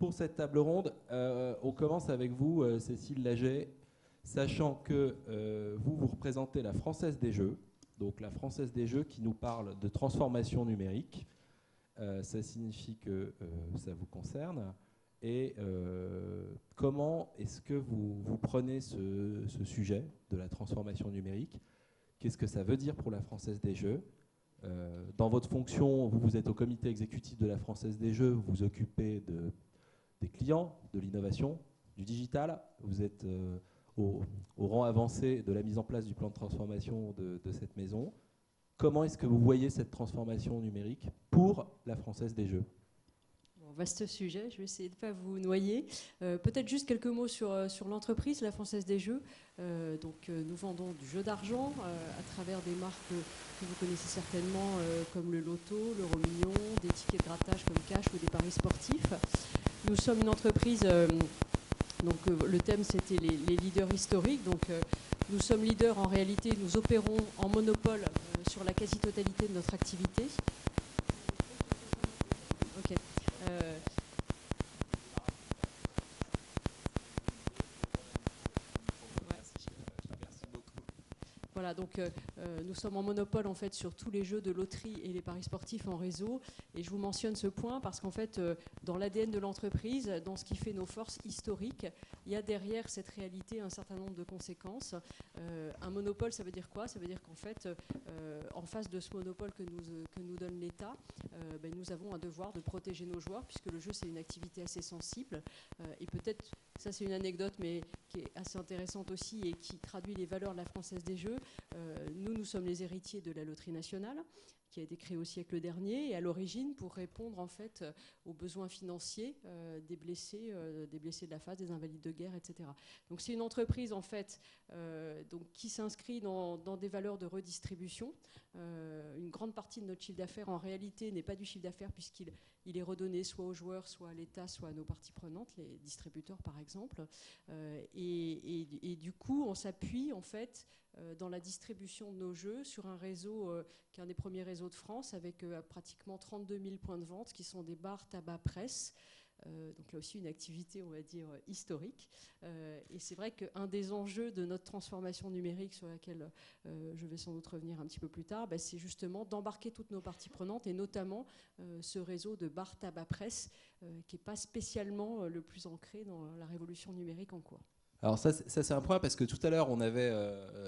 Pour cette table ronde, on commence avec vous, Cécile Laget, sachant que vous représentez la Française des Jeux, donc la Française des Jeux qui nous parle de transformation numérique. Ça signifie que ça vous concerne. Et comment est-ce que vous prenez ce sujet de la transformation numérique? Qu'est-ce que ça veut dire pour la Française des Jeux? Dans votre fonction, vous êtes au comité exécutif de la Française des Jeux, vous vous occupez des clients, de l'innovation, du digital, vous êtes au rang avancé de la mise en place du plan de transformation de cette maison. Comment est-ce que vous voyez cette transformation numérique pour la Française des Jeux? Vaste sujet, je vais essayer de ne pas vous noyer. Peut-être juste quelques mots sur l'entreprise, la Française des Jeux. Nous vendons du jeu d'argent à travers des marques que vous connaissez certainement, comme le Loto, l'Euro Million, des tickets de grattage comme Cash ou des paris sportifs. Nous sommes une entreprise, le thème c'était les leaders historiques. Nous sommes leaders en réalité, nous opérons en monopole sur la quasi-totalité de notre activité. Ok. Voilà, nous sommes en monopole en fait sur tous les jeux de loterie et les paris sportifs en réseau. Et je vous mentionne ce point parce qu'en fait, dans l'ADN de l'entreprise, dans ce qui fait nos forces historiques, il y a derrière cette réalité un certain nombre de conséquences. Un monopole, ça veut dire quoi? Ça veut dire qu'en fait, en face de ce monopole que nous donne l'État, nous avons un devoir de protéger nos joueurs puisque le jeu c'est une activité assez sensible. Et peut-être, ça c'est une anecdote mais qui est assez intéressante aussi et qui traduit les valeurs de la Française des Jeux. Nous sommes les héritiers de la Loterie nationale, qui a été créée au siècle dernier, et à l'origine pour répondre en fait aux besoins financiers des blessés de la face, des invalides de guerre, etc. Donc c'est une entreprise en fait qui s'inscrit dans des valeurs de redistribution. Une grande partie de notre chiffre d'affaires en réalité n'est pas du chiffre d'affaires puisqu'il est redonné soit aux joueurs, soit à l'État, soit à nos parties prenantes, les distributeurs par exemple. Et du coup, on s'appuie en fait dans la distribution de nos jeux sur un réseau qui est un des premiers réseaux de France avec pratiquement 32 000 points de vente qui sont des bars, tabac, presse. Donc là aussi une activité, on va dire, historique. Et c'est vrai qu'un des enjeux de notre transformation numérique sur laquelle je vais sans doute revenir un petit peu plus tard, c'est justement d'embarquer toutes nos parties prenantes et notamment ce réseau de bars, tabac, presse qui n'est pas spécialement le plus ancré dans la révolution numérique en cours. Alors ça c'est un point parce que tout à l'heure on avait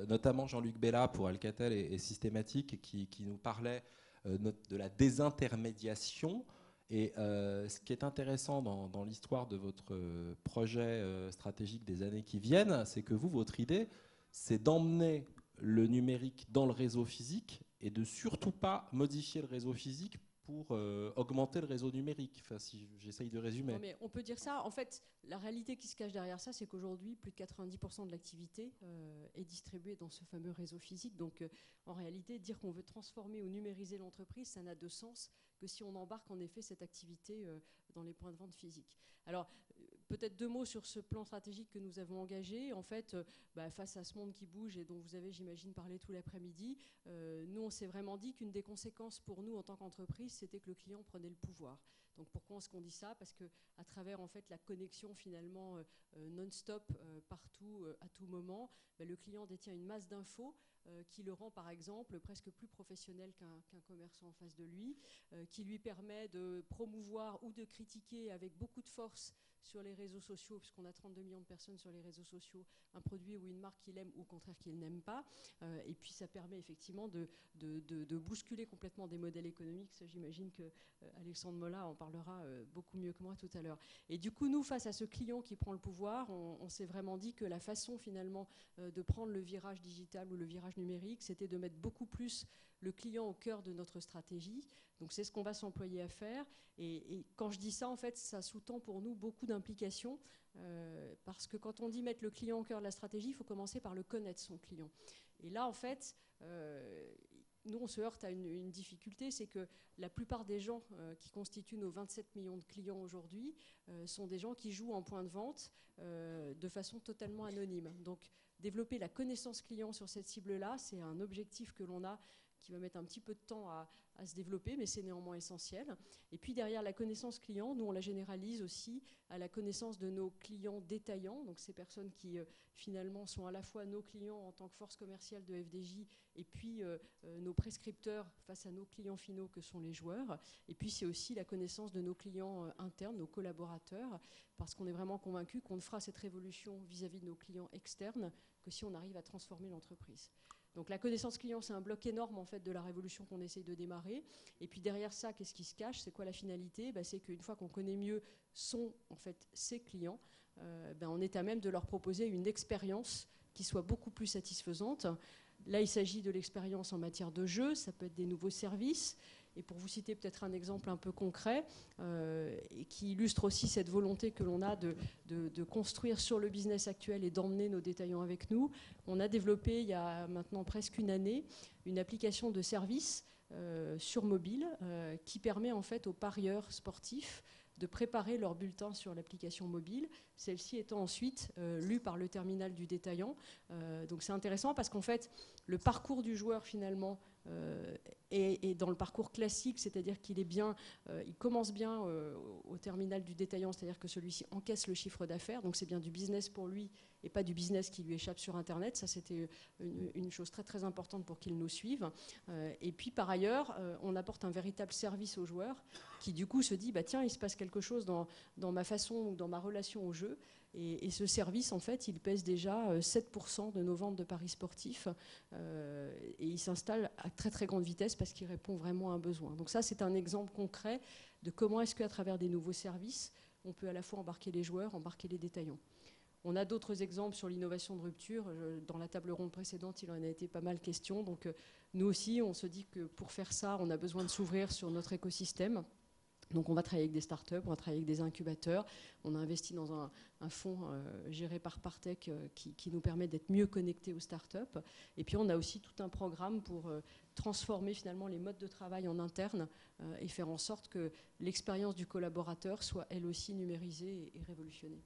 notamment Jean-Luc Bella pour Alcatel et Systématique qui nous parlait de la désintermédiation. Et ce qui est intéressant dans l'histoire de votre projet stratégique des années qui viennent, c'est que votre idée, c'est d'emmener le numérique dans le réseau physique et de surtout pas modifier le réseau physique pour augmenter le réseau numérique. Enfin, si j'essaye de résumer. Non, mais on peut dire ça. En fait, la réalité qui se cache derrière ça, c'est qu'aujourd'hui, plus de 90% de l'activité est distribuée dans ce fameux réseau physique. Donc, en réalité, dire qu'on veut transformer ou numériser l'entreprise, ça n'a de sens que si on embarque en effet cette activité dans les points de vente physiques. Alors, peut-être deux mots sur ce plan stratégique que nous avons engagé. En fait, face à ce monde qui bouge et dont vous avez, j'imagine, parlé tout l'après-midi, nous, on s'est vraiment dit qu'une des conséquences pour nous en tant qu'entreprise, c'était que le client prenait le pouvoir. Donc pourquoi est-ce qu'on dit ça? Parce qu'à travers en fait, la connexion finalement non-stop partout, à tout moment, le client détient une masse d'infos qui le rend par exemple presque plus professionnel qu'un commerçant en face de lui, qui lui permet de promouvoir ou de critiquer avec beaucoup de force sur les réseaux sociaux, puisqu'on a 32 millions de personnes sur les réseaux sociaux, un produit ou une marque qu'il aime ou au contraire qu'il n'aime pas. Et puis ça permet effectivement de bousculer complètement des modèles économiques. Ça, j'imagine que Alexandre Molla en parlera beaucoup mieux que moi tout à l'heure. Et du coup, nous, face à ce client qui prend le pouvoir, on s'est vraiment dit que la façon finalement de prendre le virage digital ou le virage numérique, c'était de mettre beaucoup plus le client au cœur de notre stratégie. Donc c'est ce qu'on va s'employer à faire. Et quand je dis ça, en fait, ça sous-tend pour nous beaucoup d'implications. Parce que quand on dit mettre le client au cœur de la stratégie, il faut commencer par le connaître, son client. Et là, en fait, nous, on se heurte à une difficulté, c'est que la plupart des gens qui constituent nos 27 millions de clients aujourd'hui sont des gens qui jouent en point de vente de façon totalement anonyme. Donc, développer la connaissance client sur cette cible-là, c'est un objectif que l'on a qui va mettre un petit peu de temps à se développer, mais c'est néanmoins essentiel. Et puis derrière la connaissance client, nous on la généralise aussi à la connaissance de nos clients détaillants, donc ces personnes qui finalement sont à la fois nos clients en tant que force commerciale de FDJ et puis nos prescripteurs face à nos clients finaux que sont les joueurs. Et puis c'est aussi la connaissance de nos clients internes, nos collaborateurs, parce qu'on est vraiment convaincu qu'on ne fera cette révolution vis-à-vis de nos clients externes que si on arrive à transformer l'entreprise. Donc la connaissance client, c'est un bloc énorme en fait de la révolution qu'on essaye de démarrer. Et puis derrière ça, qu'est-ce qui se cache? C'est quoi la finalité? C'est qu'une fois qu'on connaît mieux ses clients, on est à même de leur proposer une expérience qui soit beaucoup plus satisfaisante. Là, il s'agit de l'expérience en matière de jeu, ça peut être des nouveaux services. Et pour vous citer peut-être un exemple un peu concret, qui illustre aussi cette volonté que l'on a de construire sur le business actuel et d'emmener nos détaillants avec nous, on a développé il y a maintenant presque une année une application de service sur mobile qui permet en fait aux parieurs sportifs de préparer leur bulletin sur l'application mobile, celle-ci étant ensuite lue par le terminal du détaillant. Donc c'est intéressant parce qu'en fait, le parcours du joueur finalement est dans le parcours classique, c'est-à-dire qu'il est bien, il commence bien au terminal du détaillant, c'est-à-dire que celui-ci encaisse le chiffre d'affaires, donc c'est bien du business pour lui et pas du business qui lui échappe sur Internet. Ça, c'était une chose très très importante pour qu'il nous suive. Et puis par ailleurs, on apporte un véritable service aux joueurs qui du coup se dit, tiens, il se passe quelque chose dans ma façon ou dans ma relation au jeu. Et ce service, en fait, il pèse déjà 7% de nos ventes de paris sportifs. Et il s'installe à très très grande vitesse parce qu'il répond vraiment à un besoin. Donc ça, c'est un exemple concret de comment est-ce qu'à travers des nouveaux services, on peut à la fois embarquer les joueurs, embarquer les détaillants. On a d'autres exemples sur l'innovation de rupture. Dans la table ronde précédente, il en a été pas mal question. Donc nous aussi, on se dit que pour faire ça, on a besoin de s'ouvrir sur notre écosystème. Donc on va travailler avec des startups, on va travailler avec des incubateurs. On a investi dans un fonds géré par Partech qui nous permet d'être mieux connectés aux startups. Et puis on a aussi tout un programme pour transformer finalement les modes de travail en interne et faire en sorte que l'expérience du collaborateur soit elle aussi numérisée et révolutionnée.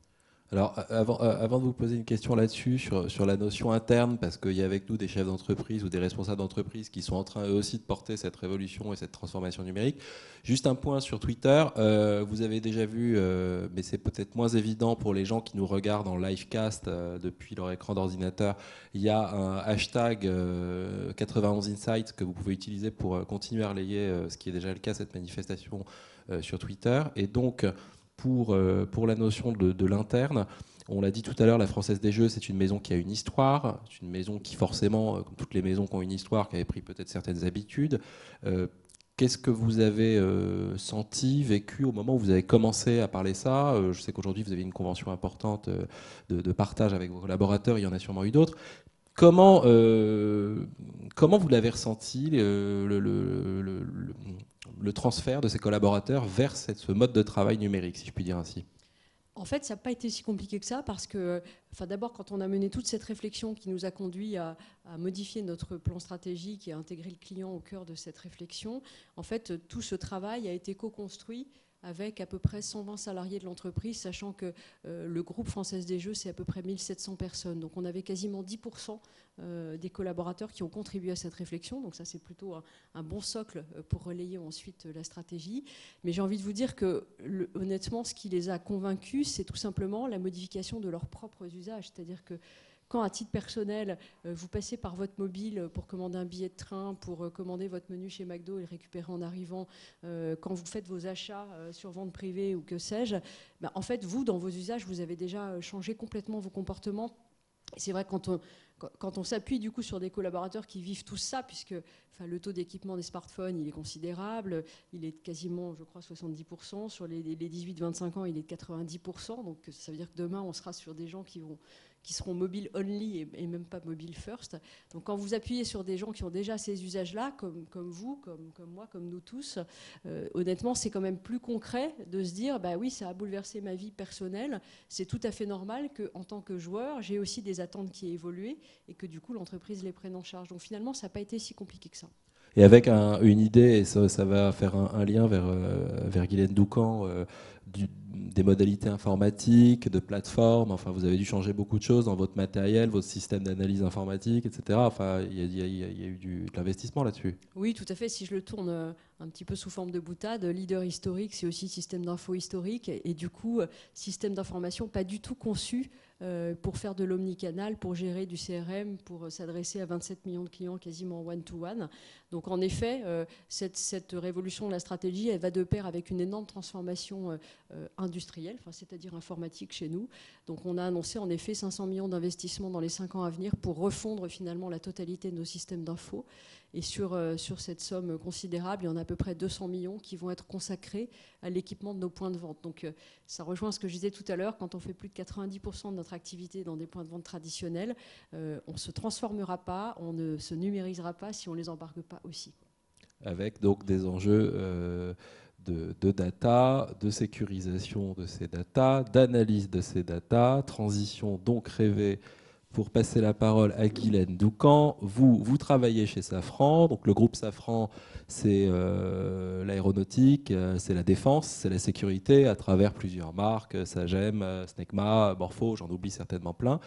Alors, avant de vous poser une question là-dessus, sur la notion interne, parce qu'il y a avec nous des chefs d'entreprise ou des responsables d'entreprise qui sont en train eux aussi de porter cette révolution et cette transformation numérique, juste un point sur Twitter. Vous avez déjà vu, mais c'est peut-être moins évident pour les gens qui nous regardent en livecast depuis leur écran d'ordinateur, il y a un hashtag 91 Insights que vous pouvez utiliser pour continuer à relayer ce qui est déjà le cas, cette manifestation sur Twitter. Et donc, pour la notion de l'interne, on l'a dit tout à l'heure, la Française des Jeux, c'est une maison qui a une histoire, c'est une maison qui forcément, comme toutes les maisons qui ont une histoire, qui avait pris peut-être certaines habitudes. Qu'est-ce que vous avez senti, vécu au moment où vous avez commencé à parler ça? Je sais qu'aujourd'hui, vous avez une convention importante de partage avec vos collaborateurs, il y en a sûrement eu d'autres. Comment vous l'avez ressenti, le transfert de ces collaborateurs vers ce mode de travail numérique, si je puis dire ainsi? En fait, ça n'a pas été si compliqué que ça parce que, d'abord, quand on a mené toute cette réflexion qui nous a conduit à modifier notre plan stratégique et à intégrer le client au cœur de cette réflexion, en fait, tout ce travail a été co-construit avec à peu près 120 salariés de l'entreprise, sachant que le groupe Française des Jeux, c'est à peu près 1700 personnes. Donc on avait quasiment 10% des collaborateurs qui ont contribué à cette réflexion. Donc ça, c'est plutôt un bon socle pour relayer ensuite la stratégie. Mais j'ai envie de vous dire que, honnêtement, ce qui les a convaincus, c'est tout simplement la modification de leurs propres usages. C'est-à-dire que quand, à titre personnel, vous passez par votre mobile pour commander un billet de train, pour commander votre menu chez McDo et le récupérer en arrivant, quand vous faites vos achats sur vente privée ou que sais-je, en fait, vous, dans vos usages, vous avez déjà changé complètement vos comportements. Et c'est vrai que quand on s'appuie du coup sur des collaborateurs qui vivent tout ça, puisque le taux d'équipement des smartphones, il est considérable, il est quasiment, je crois, 70%. Sur les 18-25 ans, il est de 90%. Donc ça veut dire que demain, on sera sur des gens qui seront mobile only et même pas mobile first. Donc quand vous appuyez sur des gens qui ont déjà ces usages-là, comme vous, comme moi, comme nous tous, honnêtement, c'est quand même plus concret de se dire, oui, ça a bouleversé ma vie personnelle. C'est tout à fait normal qu'en tant que joueur, j'ai aussi des attentes qui aient évolué et que du coup, l'entreprise les prenne en charge. Donc finalement, ça n'a pas été si compliqué que ça. Et avec une idée, et ça va faire un lien vers Guylaine Doucan, des modalités informatiques, de plateformes. Enfin, vous avez dû changer beaucoup de choses dans votre matériel, votre système d'analyse informatique, etc. Enfin, il y a eu de l'investissement là-dessus. Oui, tout à fait. Si je le tourne un petit peu sous forme de boutade, leader historique, c'est aussi système d'info historique. Et du coup, système d'information pas du tout conçu pour faire de l'omnicanal, pour gérer du CRM, pour s'adresser à 27 millions de clients quasiment one-to-one. Donc en effet, cette révolution de la stratégie, elle va de pair avec une énorme transformation industrielle, c'est-à-dire informatique chez nous. Donc on a annoncé en effet 500 millions d'investissements dans les 5 ans à venir pour refondre finalement la totalité de nos systèmes d'info. Et sur cette somme considérable, il y en a à peu près 200 millions qui vont être consacrés à l'équipement de nos points de vente. Donc ça rejoint ce que je disais tout à l'heure, quand on fait plus de 90% de notre activité dans des points de vente traditionnels, on ne se transformera pas, on ne se numérisera pas si on ne les embarque pas aussi. Avec donc des enjeux de data, de sécurisation de ces data, d'analyse de ces data, transition donc rêvée. Pour passer la parole à Guylaine Doucan, vous travaillez chez Safran. Donc le groupe Safran, c'est l'aéronautique, c'est la défense, c'est la sécurité à travers plusieurs marques, Sagem, Snecma, Morpho, j'en oublie certainement plein.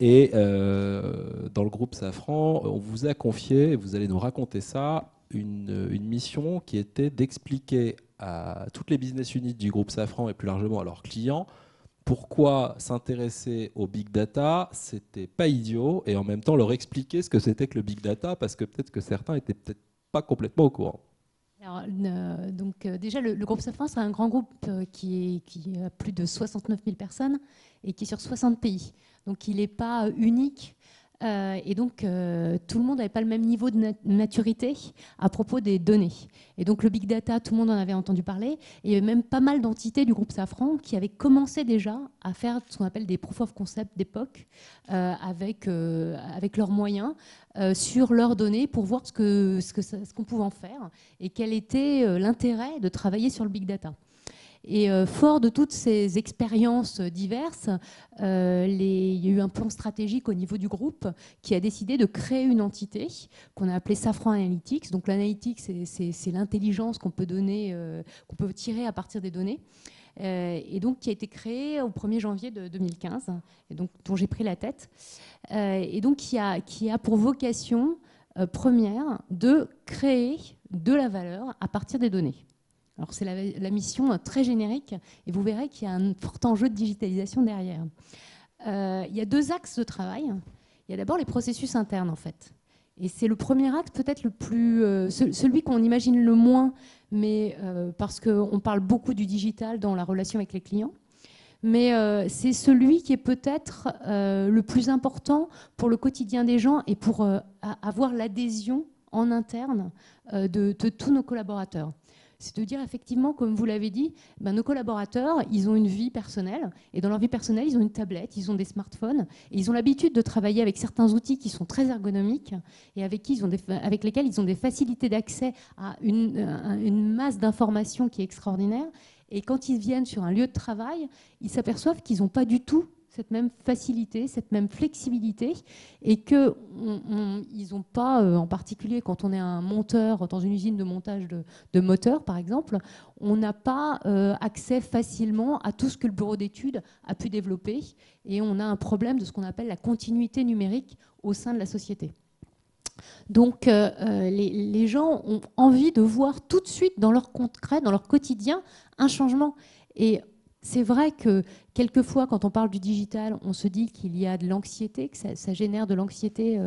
Et dans le groupe Safran, on vous a confié, et vous allez nous raconter ça, une mission qui était d'expliquer à toutes les business units du groupe Safran et plus largement à leurs clients pourquoi s'intéresser au big data, c'était pas idiot, et en même temps leur expliquer ce que c'était que le big data, parce que peut-être que certains étaient peut-être pas complètement au courant. Alors, déjà, le groupe Safran, c'est un grand groupe qui a plus de 69 000 personnes et qui est sur 60 pays. Donc il n'est pas unique. Et donc, tout le monde n'avait pas le même niveau de maturité à propos des données. Et donc, le big data, tout le monde en avait entendu parler. Et il y avait même pas mal d'entités du groupe Safran qui avaient commencé déjà à faire ce qu'on appelle des proof of concept d'époque avec leurs moyens sur leurs données pour voir ce qu'on pouvait en faire et quel était l'intérêt de travailler sur le big data. Et fort de toutes ces expériences diverses, il y a eu un plan stratégique au niveau du groupe qui a décidé de créer une entité qu'on a appelée Safran Analytics. Donc l'analytics, c'est l'intelligence qu'on peut donner, qu'on peut tirer à partir des données. Et donc qui a été créée au 1er janvier de 2015, et donc, dont j'ai pris la tête. Et donc qui a pour vocation première de créer de la valeur à partir des données. Alors c'est la mission très générique et vous verrez qu'il y a un fort enjeu de digitalisation derrière. Il y a 2 axes de travail. Il y a d'abord les processus internes en fait. Et c'est le premier axe peut-être le plus... celui qu'on imagine le moins, mais parce qu'on parle beaucoup du digital dans la relation avec les clients. Mais c'est celui qui est peut-être le plus important pour le quotidien des gens et pour avoir l'adhésion en interne de tous nos collaborateurs. C'est de dire effectivement, comme vous l'avez dit, nos collaborateurs, ils ont une vie personnelle et dans leur vie personnelle, ils ont une tablette, ils ont des smartphones et ils ont l'habitude de travailler avec certains outils qui sont très ergonomiques et avec lesquels ils ont des facilités d'accès à une masse d'informations qui est extraordinaire. Et quand ils viennent sur un lieu de travail, ils s'aperçoivent qu'ils n'ont pas du tout cette même facilité, cette même flexibilité, et qu'ils n'ont pas, en particulier quand on est un monteur dans une usine de montage de moteurs, par exemple, on n'a pas accès facilement à tout ce que le bureau d'études a pu développer, et on a un problème de ce qu'on appelle la continuité numérique au sein de la société. Donc les gens ont envie de voir tout de suite dans leur concret, dans leur quotidien, un changement. Et c'est vrai que quelquefois, quand on parle du digital, on se dit qu'il y a de l'anxiété, que ça génère de l'anxiété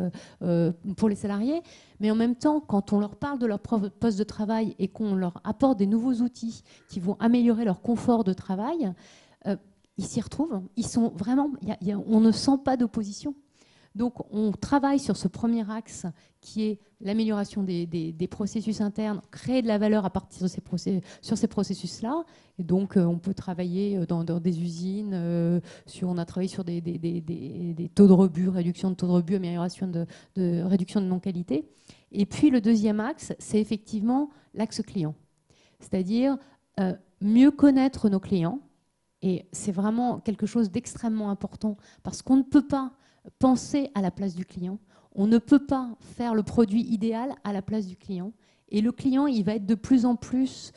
pour les salariés. Mais en même temps, quand on leur parle de leur poste de travail et qu'on leur apporte des nouveaux outils qui vont améliorer leur confort de travail, ils s'y retrouvent. Ils sont vraiment, on ne sent pas d'opposition. Donc, on travaille sur ce premier axe qui est l'amélioration des processus internes, créer de la valeur à partir de sur ces processus-là. Et donc, on peut travailler dans des usines, on a travaillé sur des taux de rebut, réduction de taux de rebut, amélioration de réduction de non-qualité. Et puis, le deuxième axe, c'est effectivement l'axe client. C'est-à-dire mieux connaître nos clients. Et c'est vraiment quelque chose d'extrêmement important parce qu'on ne peut pas penser à la place du client. On ne peut pas faire le produit idéal à la place du client. Et le client, il va être de plus en plus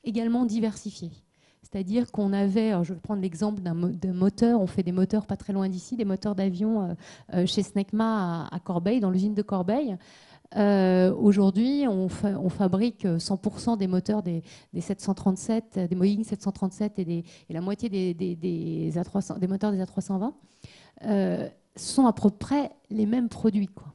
également diversifié. C'est-à-dire qu'on avait, je vais prendre l'exemple d'un moteur, on fait des moteurs pas très loin d'ici, des moteurs d'avion chez Snecma à Corbeil, dans l'usine de Corbeil. Aujourd'hui, on fabrique 100% des moteurs des 737, des Boeing 737 et la moitié des moteurs des A320 sont à peu près les mêmes produits, quoi,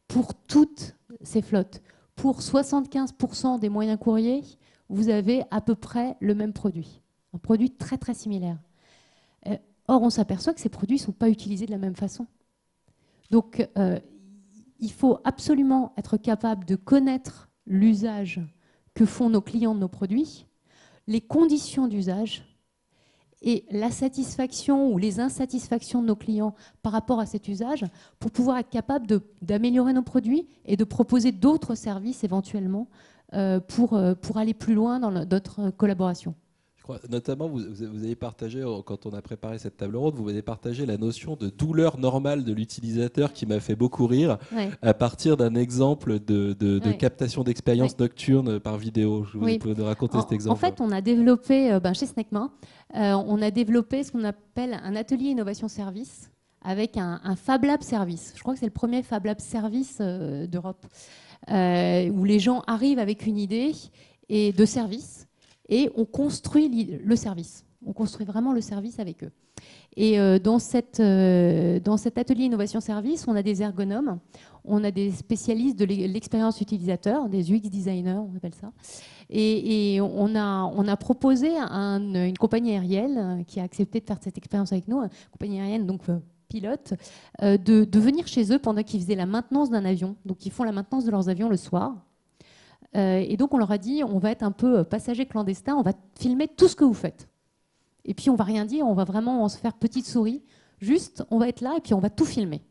pour toutes ces flottes. Pour 75% des moyens courriers, vous avez à peu près le même produit, un produit très très similaire. Or, on s'aperçoit que ces produits ne sont pas utilisés de la même façon. Donc, il faut absolument être capable de connaître l'usage que font nos clients de nos produits, les conditions d'usage et la satisfaction ou les insatisfactions de nos clients par rapport à cet usage pour pouvoir être capable d'améliorer nos produits et de proposer d'autres services éventuellement pour aller plus loin dans notre collaboration. Je crois, notamment, vous avez partagé, quand on a préparé cette table ronde, vous avez partagé la notion de douleur normale de l'utilisateur qui m'a fait beaucoup rire, ouais. à partir d'un exemple de captation d'expérience nocturne par vidéo. Vous pouvez nous raconter cet exemple? En fait, on a développé, chez Snecma, on a développé ce qu'on appelle un atelier innovation service avec un Fab Lab service. Je crois que c'est le premier Fab Lab service d'Europe, où les gens arrivent avec une idée et de service. Et on construit le service. On construit vraiment le service avec eux. Et dans cet atelier innovation service, on a des ergonomes, on a des spécialistes de l'expérience utilisateur, des UX designers, on appelle ça. Et on a proposé à une compagnie aérienne qui a accepté de faire cette expérience avec nous, une compagnie aérienne donc pilote, de venir chez eux pendant qu'ils faisaient la maintenance d'un avion. Donc ils font la maintenance de leurs avions le soir. Et donc on leur a dit, on va être un peu passager clandestin, on va filmer tout ce que vous faites. Et puis on va rien dire, on va vraiment se faire petite souris. Juste, on va être là et puis on va tout filmer.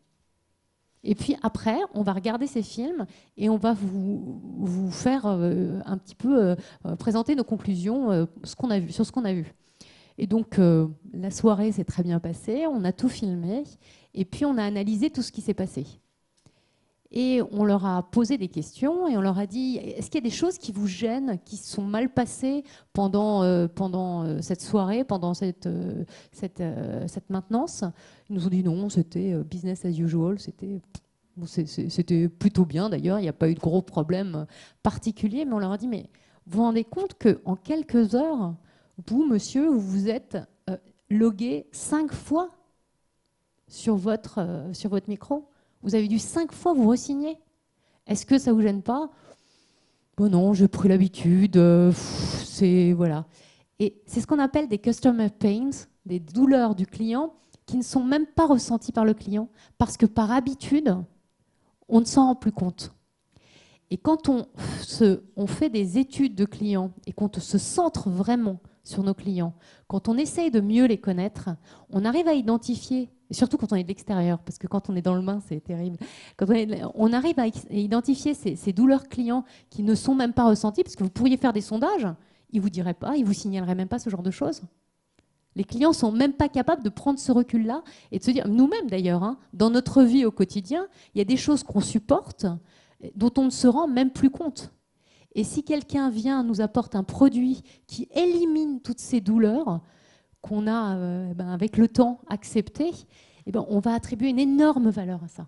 Et puis après, on va regarder ces films et on va vous faire un petit peu présenter nos conclusions sur ce qu'on a vu. Et donc la soirée s'est très bien passée, on a tout filmé et puis on a analysé tout ce qui s'est passé. Et on leur a posé des questions et on leur a dit, est-ce qu'il y a des choses qui vous gênent, qui sont mal passées pendant cette soirée, pendant cette maintenance? Ils nous ont dit non, c'était business as usual, c'était plutôt bien d'ailleurs, il n'y a pas eu de gros problèmes particuliers, mais on leur a dit, mais vous vous rendez compte qu'en quelques heures, vous, monsieur, vous vous êtes logué 5 fois sur votre micro? Vous avez dû 5 fois vous re-signer. Est-ce que ça ne vous gêne pas? Bon non, j'ai pris l'habitude. Voilà. Et c'est ce qu'on appelle des customer pains, des douleurs du client qui ne sont même pas ressenties par le client parce que par habitude, on ne s'en rend plus compte. Et quand on fait des études de clients et qu'on se centre vraiment sur nos clients, quand on essaye de mieux les connaître, on arrive à identifier, et surtout quand on est de l'extérieur, parce que quand on est dans le bain, c'est terrible, on arrive à identifier ces douleurs clients qui ne sont même pas ressenties, parce que vous pourriez faire des sondages, ils ne vous diraient pas, ils ne vous signaleraient même pas ce genre de choses. Les clients ne sont même pas capables de prendre ce recul-là et de se dire, nous-mêmes d'ailleurs, dans notre vie au quotidien, il y a des choses qu'on supporte, dont on ne se rend même plus compte. Et si quelqu'un vient, nous apporte un produit qui élimine toutes ces douleurs qu'on a avec le temps acceptées, on va attribuer une énorme valeur à ça.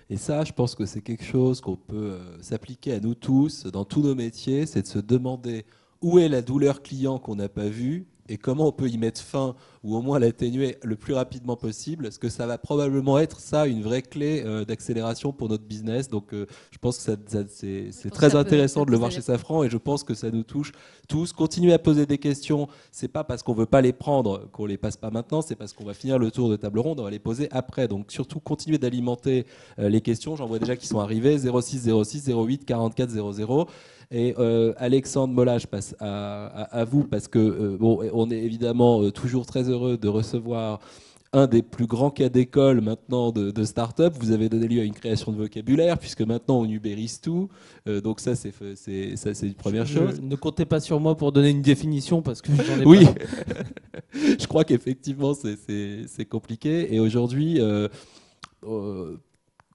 Et ça, je pense que c'est quelque chose qu'on peut s'appliquer à nous tous, dans tous nos métiers, c'est de se demander où est la douleur client qu'on n'a pas vue et comment on peut y mettre fin ou au moins l'atténuer le plus rapidement possible, parce que ça va probablement être ça une vraie clé d'accélération pour notre business. Donc je pense que c'est très intéressant de le voir chez Safran et je pense que ça nous touche tous. Continuez à poser des questions, c'est pas parce qu'on veut pas les prendre qu'on les passe pas maintenant, c'est parce qu'on va finir le tour de table ronde, on va les poser après. Donc surtout continuez d'alimenter les questions, j'en vois déjà qui sont arrivés, 06 06 08 44 00. Et Alexandre Mola, je passe à vous parce que on est évidemment toujours très heureux de recevoir un des plus grands cas d'école maintenant de start-up. Vous avez donné lieu à une création de vocabulaire puisque maintenant on ubérise tout. Donc ça c'est une première chose. Ne comptez pas sur moi pour donner une définition parce que j'en ai oui. pas. Je crois qu'effectivement c'est compliqué. Et aujourd'hui,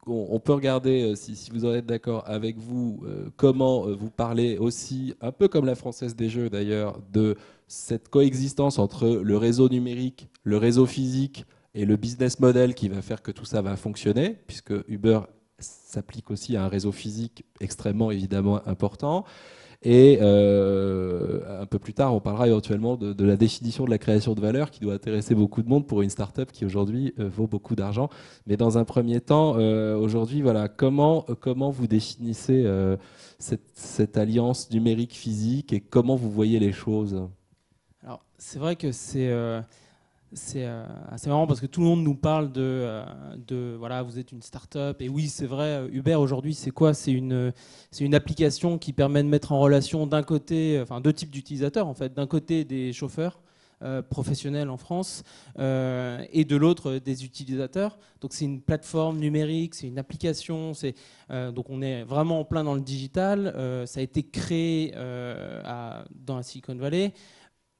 on peut regarder, si vous en êtes d'accord avec vous, comment vous parlez aussi, un peu comme la Française des Jeux d'ailleurs, de cette coexistence entre le réseau numérique, le réseau physique et le business model qui va faire que tout ça va fonctionner, puisque Uber s'applique aussi à un réseau physique extrêmement évidemment important. Et un peu plus tard, on parlera éventuellement de la définition de la création de valeur qui doit intéresser beaucoup de monde pour une start-up qui aujourd'hui vaut beaucoup d'argent. Mais dans un premier temps, aujourd'hui, voilà, comment vous définissez cette alliance numérique-physique et comment vous voyez les choses? Alors, c'est vrai que c'est assez marrant parce que tout le monde nous parle de voilà, vous êtes une start-up. Et oui, c'est vrai, Uber aujourd'hui, c'est quoi? C'est une application qui permet de mettre en relation d'un côté, enfin deux types d'utilisateurs en fait. D'un côté, des chauffeurs professionnels en France et de l'autre, des utilisateurs. Donc c'est une plateforme numérique, c'est une application. Donc on est vraiment en plein dans le digital. Ça a été créé dans la Silicon Valley.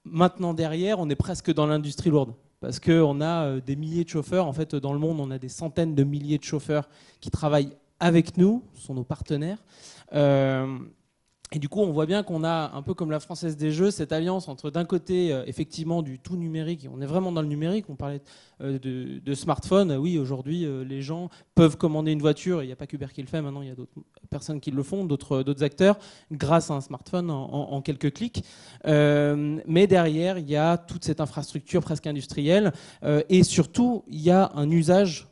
Maintenant, derrière, on est presque dans l'industrie lourde. Parce qu'on a des milliers de chauffeurs. En fait, dans le monde, on a des centaines de milliers de chauffeurs qui travaillent avec nous, ce sont nos partenaires. Et du coup, on voit bien qu'on a, un peu comme la Française des Jeux, cette alliance entre d'un côté, effectivement, du tout numérique. On est vraiment dans le numérique. On parlait de smartphone. Oui, aujourd'hui, les gens peuvent commander une voiture. Il n'y a pas qu'Uber qui le fait. Maintenant, il y a d'autres personnes qui le font, d'autres acteurs, grâce à un smartphone en quelques clics. Mais derrière, il y a toute cette infrastructure presque industrielle. Et surtout, il y a un usage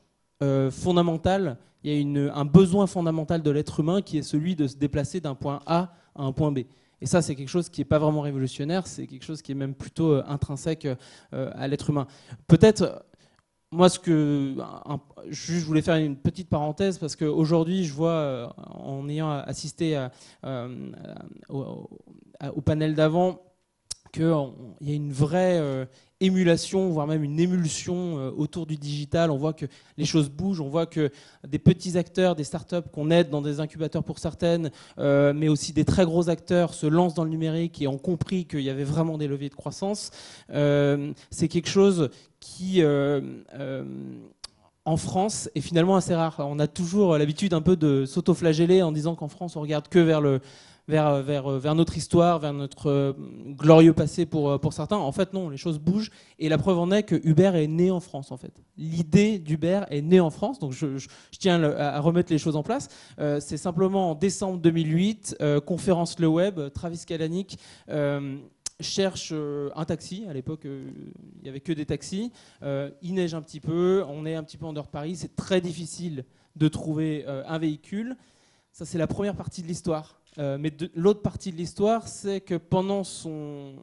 fondamental. Il y a un besoin fondamental de l'être humain qui est celui de se déplacer d'un point A à un point B. Et ça, c'est quelque chose qui n'est pas vraiment révolutionnaire, c'est quelque chose qui est même plutôt intrinsèque à l'être humain. Peut-être, moi, je voulais faire une petite parenthèse parce qu'aujourd'hui, je vois, en ayant assisté au panel d'avant, qu'il y a une vraie émulation, voire même une émulsion autour du digital. On voit que les choses bougent, on voit que des petits acteurs, des startups qu'on aide dans des incubateurs pour certaines, mais aussi des très gros acteurs se lancent dans le numérique et ont compris qu'il y avait vraiment des leviers de croissance. C'est quelque chose qui... en France est finalement assez rare. On a toujours l'habitude un peu de s'auto-flageller en disant qu'en France, on regarde que vers notre histoire, vers notre glorieux passé pour certains. En fait, non, les choses bougent. Et la preuve en est que Uber est né en France, en fait. L'idée d'Uber est née en France. Donc, je tiens à remettre les choses en place. C'est simplement en décembre 2008, conférence Le Web, Travis Kalanick cherche un taxi. À l'époque, il n'y avait que des taxis. Il neige un petit peu. On est un petit peu en dehors de Paris. C'est très difficile de trouver un véhicule. Ça, c'est la première partie de l'histoire. Mais l'autre partie de l'histoire, c'est que pendant son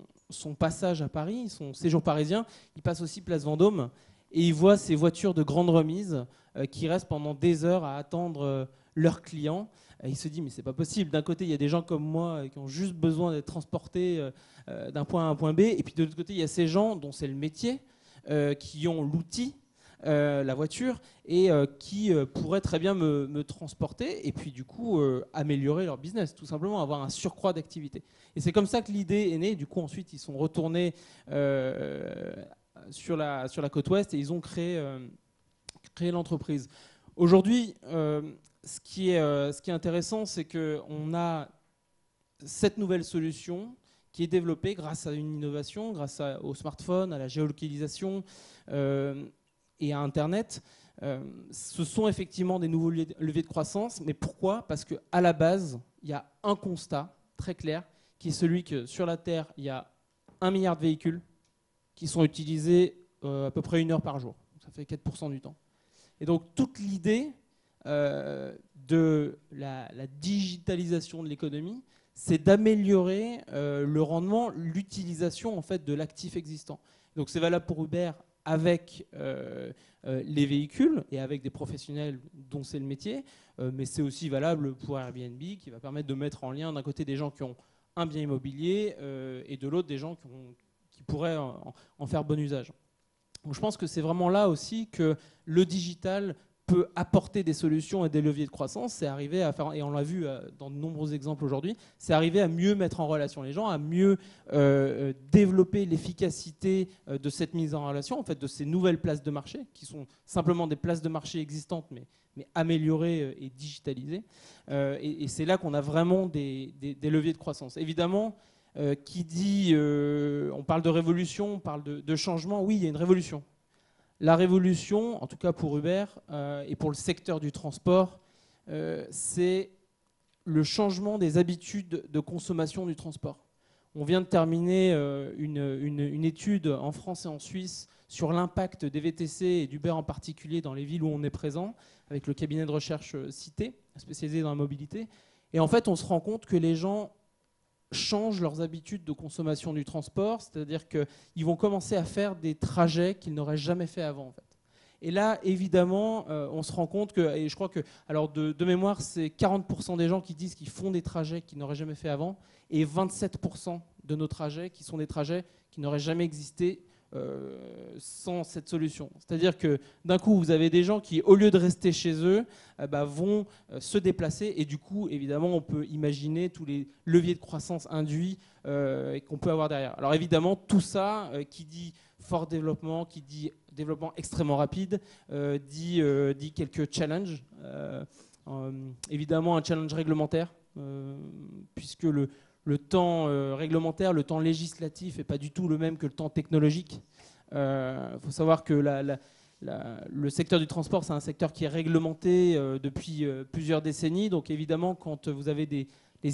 passage à Paris, son séjour parisien, il passe aussi place Vendôme et il voit ces voitures de grande remise qui restent pendant des heures à attendre leurs clients. Et il se dit, mais c'est pas possible. D'un côté, il y a des gens comme moi qui ont juste besoin d'être transportés d'un point A à un point B. Et puis de l'autre côté, il y a ces gens dont c'est le métier, qui ont l'outil, la voiture, et qui pourraient très bien me transporter et puis du coup améliorer leur business, tout simplement avoir un surcroît d'activité. Et c'est comme ça que l'idée est née. Du coup, ensuite, ils sont retournés sur la côte ouest et ils ont créé l'entreprise. Aujourd'hui, ce qui est intéressant, c'est qu'on a cette nouvelle solution qui est développée grâce à une innovation, grâce au smartphone, à la géolocalisation et à Internet. Ce sont effectivement des nouveaux leviers de croissance. Mais pourquoi? Parce qu'à la base, il y a un constat très clair qui est celui que sur la Terre, il y a 1 milliard de véhicules qui sont utilisés à peu près 1 heure par jour. Ça fait 4% du temps. Et donc toute l'idée de la digitalisation de l'économie, c'est d'améliorer le rendement, l'utilisation en fait de l'actif existant. Donc c'est valable pour Uber avec les véhicules et avec des professionnels dont c'est le métier, mais c'est aussi valable pour Airbnb qui va permettre de mettre en lien d'un côté des gens qui ont un bien immobilier et de l'autre des gens qui pourraient en faire bon usage. Donc je pense que c'est vraiment là aussi que le digital peut apporter des solutions et des leviers de croissance, c'est arriver à faire, et on l'a vu dans de nombreux exemples aujourd'hui, c'est arriver à mieux mettre en relation les gens, à mieux développer l'efficacité de cette mise en relation, en fait, de ces nouvelles places de marché, qui sont simplement des places de marché existantes, mais améliorées et digitalisées. Et c'est là qu'on a vraiment des leviers de croissance. Évidemment, qui dit, on parle de révolution, on parle de changement, oui, il y a une révolution. La révolution, en tout cas pour Uber et pour le secteur du transport, c'est le changement des habitudes de consommation du transport. On vient de terminer une étude en France et en Suisse sur l'impact des VTC et d'Uber en particulier dans les villes où on est présent, avec le cabinet de recherche Cité, spécialisé dans la mobilité. Et en fait, on se rend compte que les gens changent leurs habitudes de consommation du transport, c'est-à-dire qu'ils vont commencer à faire des trajets qu'ils n'auraient jamais fait avant, en fait. Et là, évidemment, on se rend compte que, et je crois que, alors de mémoire, c'est 40% des gens qui disent qu'ils font des trajets qu'ils n'auraient jamais fait avant, et 27% de nos trajets qui sont des trajets qui n'auraient jamais existé sans cette solution. C'est-à-dire que d'un coup, vous avez des gens qui, au lieu de rester chez eux, vont se déplacer, et du coup, évidemment, on peut imaginer tous les leviers de croissance induits qu'on peut avoir derrière. Alors évidemment, tout ça, qui dit fort développement, qui dit développement extrêmement rapide, dit quelques challenges. Évidemment, un challenge réglementaire, puisque le temps réglementaire, le temps législatif n'est pas du tout le même que le temps technologique. Faut savoir que le secteur du transport, c'est un secteur qui est réglementé depuis plusieurs décennies. Donc évidemment, quand vous avez des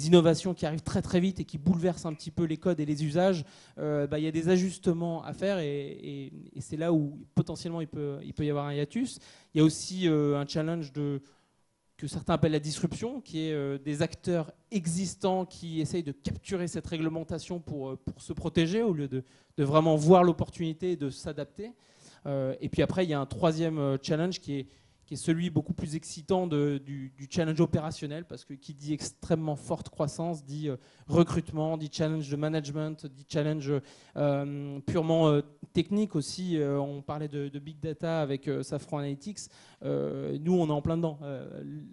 innovations qui arrivent très très vite et qui bouleversent un petit peu les codes et les usages, il y a des ajustements à faire et c'est là où potentiellement il peut y avoir un hiatus. Il y a aussi un challenge que certains appellent la disruption, qui est des acteurs existants qui essayent de capturer cette réglementation pour se protéger au lieu de vraiment voir l'opportunité et de s'adapter. Et puis après, il y a un troisième challenge qui est celui beaucoup plus excitant du challenge opérationnel, parce que qui dit extrêmement forte croissance, dit recrutement, dit challenge de management, dit challenge purement technique aussi. On parlait de big data avec Safran Analytics. Nous, on est en plein dedans.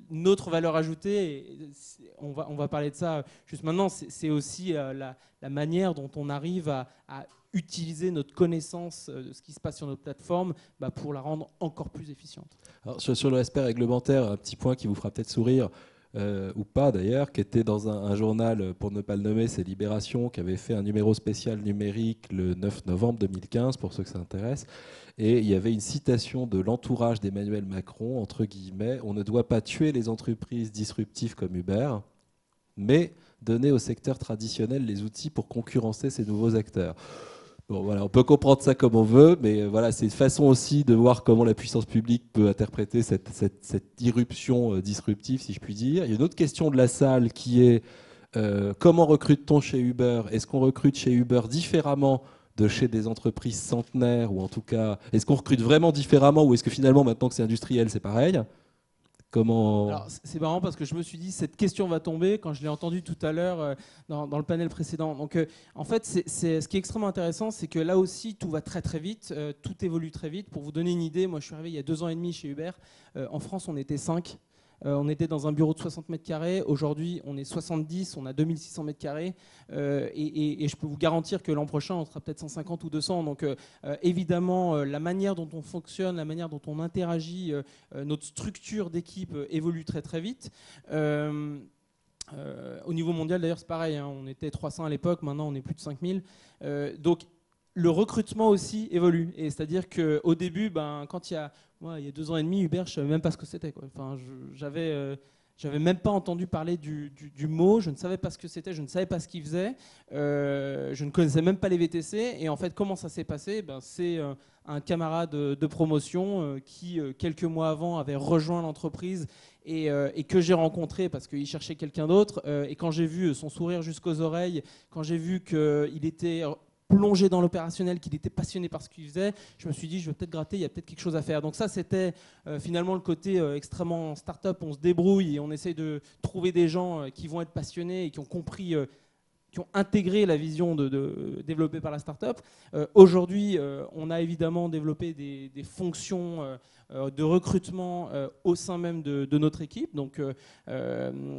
Notre valeur ajoutée, on va parler de ça juste maintenant, c'est aussi la manière dont on arrive à utiliser notre connaissance de ce qui se passe sur notre plateforme pour la rendre encore plus efficiente. Alors, sur l'aspect réglementaire, un petit point qui vous fera peut-être sourire, ou pas d'ailleurs, qui était dans un journal, pour ne pas le nommer, c'est Libération, qui avait fait un numéro spécial numérique le 9 novembre 2015, pour ceux que ça intéresse. Et il y avait une citation de l'entourage d'Emmanuel Macron, entre guillemets, « On ne doit pas tuer les entreprises disruptives comme Uber, mais donner au secteur traditionnel les outils pour concurrencer ces nouveaux acteurs ». Bon, voilà, on peut comprendre ça comme on veut, mais voilà, c'est une façon aussi de voir comment la puissance publique peut interpréter cette irruption disruptive, si je puis dire. Il y a une autre question de la salle qui est comment recrute-t-on chez Uber ? Est-ce qu'on recrute chez Uber différemment de chez des entreprises centenaires, ou en tout cas, est-ce qu'on recrute vraiment différemment, ou est-ce que finalement, maintenant que c'est industriel, c'est pareil ? Comment... Alors, c'est marrant parce que je me suis dit cette question va tomber quand je l'ai entendue tout à l'heure dans le panel précédent. Donc, en fait, ce qui est extrêmement intéressant, c'est que là aussi, tout va très très vite, tout évolue très vite. Pour vous donner une idée, moi je suis arrivé il y a 2 ans et demi chez Uber. En France, on était 5. On était dans un bureau de 60 mètres carrés. Aujourd'hui, on est 70, on a 2600 mètres carrés. Et je peux vous garantir que l'an prochain, on sera peut-être 150 ou 200. Donc, évidemment, la manière dont on fonctionne, la manière dont on interagit, notre structure d'équipe évolue très, très vite. Au niveau mondial, d'ailleurs, c'est pareil. Hein, on était 300 à l'époque. Maintenant, on est plus de 5000. Donc, le recrutement aussi évolue. Et c'est-à-dire qu'au début, quand il y a 2 ans et demi, Uber, je ne savais même pas ce que c'était, quoi. Enfin, j'avais même pas entendu parler du mot, je ne savais pas ce que c'était, je ne savais pas ce qu'il faisait, je ne connaissais même pas les VTC. Et en fait, comment ça s'est passé ? C'est un camarade de promotion qui, quelques mois avant, avait rejoint l'entreprise et que j'ai rencontré parce qu'il cherchait quelqu'un d'autre. Et quand j'ai vu son sourire jusqu'aux oreilles, quand j'ai vu qu'il était plongé dans l'opérationnel, qu'il était passionné par ce qu'il faisait, je me suis dit, je vais peut-être gratter, il y a peut-être quelque chose à faire. Donc ça, c'était finalement le côté extrêmement start-up, on se débrouille et on essaye de trouver des gens qui vont être passionnés et qui ont compris, qui ont intégré la vision développée par la start-up. Aujourd'hui, on a évidemment développé des fonctions de recrutement au sein même de notre équipe, donc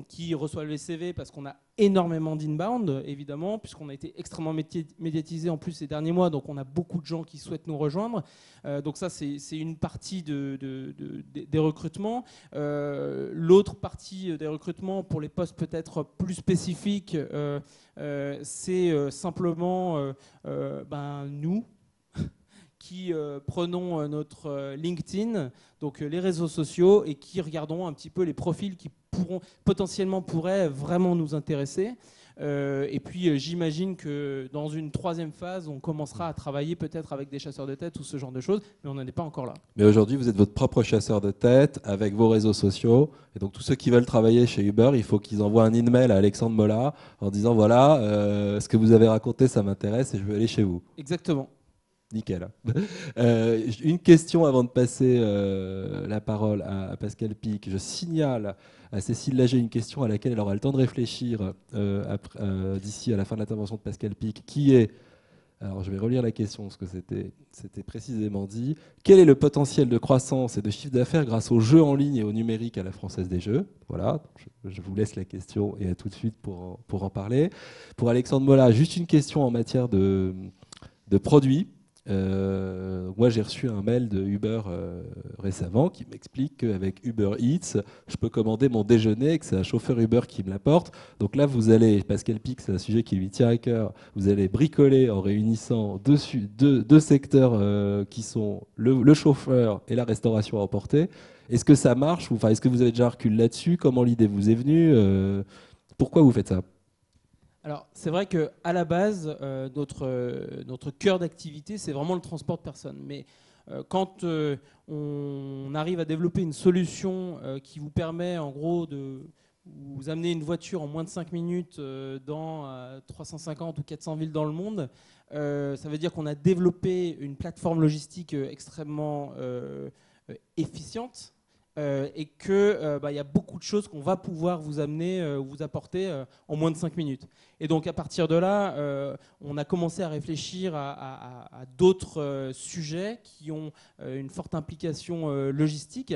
qui reçoivent les CV parce qu'on a énormément d'inbound, évidemment, puisqu'on a été extrêmement médiatisé en plus ces derniers mois, donc on a beaucoup de gens qui souhaitent nous rejoindre. Donc ça, c'est une partie des recrutements. L'autre partie des recrutements, pour les postes peut-être plus spécifiques, c'est simplement nous qui prenons notre LinkedIn, donc les réseaux sociaux, et qui regardons un petit peu les profils qui pourraient vraiment nous intéresser. Et puis j'imagine que dans une troisième phase, on commencera à travailler peut-être avec des chasseurs de tête ou ce genre de choses, mais on n'en est pas encore là. Mais aujourd'hui, vous êtes votre propre chasseur de tête avec vos réseaux sociaux. Et donc tous ceux qui veulent travailler chez Uber, il faut qu'ils envoient un email à Alexandre Molla en disant voilà, ce que vous avez raconté, ça m'intéresse et je veux aller chez vous. Exactement. Nickel. Une question avant de passer la parole à Pascal Pic. Je signale à Cécile Lager une question à laquelle elle aura le temps de réfléchir d'ici à la fin de l'intervention de Pascal Pic, qui est, alors je vais relire la question parce que c'était précisément dit, quel est le potentiel de croissance et de chiffre d'affaires grâce aux jeux en ligne et au numérique à la Française des Jeux? Voilà, je vous laisse la question et à tout de suite pour en parler. Pour Alexandre Molla, juste une question en matière de produits. Moi j'ai reçu un mail de Uber récemment qui m'explique qu'avec Uber Eats je peux commander mon déjeuner et que c'est un chauffeur Uber qui me l'apporte. Donc là vous allez, Pascal Pic, c'est un sujet qui lui tient à cœur, vous allez bricoler en réunissant deux secteurs qui sont le chauffeur et la restauration à emporter. Est-ce que ça marche, ou est-ce que vous avez déjà un recul là-dessus? Comment l'idée vous est venue? Pourquoi vous faites ça? Alors, c'est vrai qu'à la base, notre cœur d'activité, c'est vraiment le transport de personnes. Mais quand on arrive à développer une solution qui vous permet, en gros, de vous amener une voiture en moins de 5 minutes dans 350 ou 400 villes dans le monde, ça veut dire qu'on a développé une plateforme logistique extrêmement efficiente. Et qu'il y a beaucoup de choses qu'on va pouvoir vous amener, vous apporter en moins de 5 minutes. Et donc à partir de là, on a commencé à réfléchir à d'autres sujets qui ont une forte implication logistique.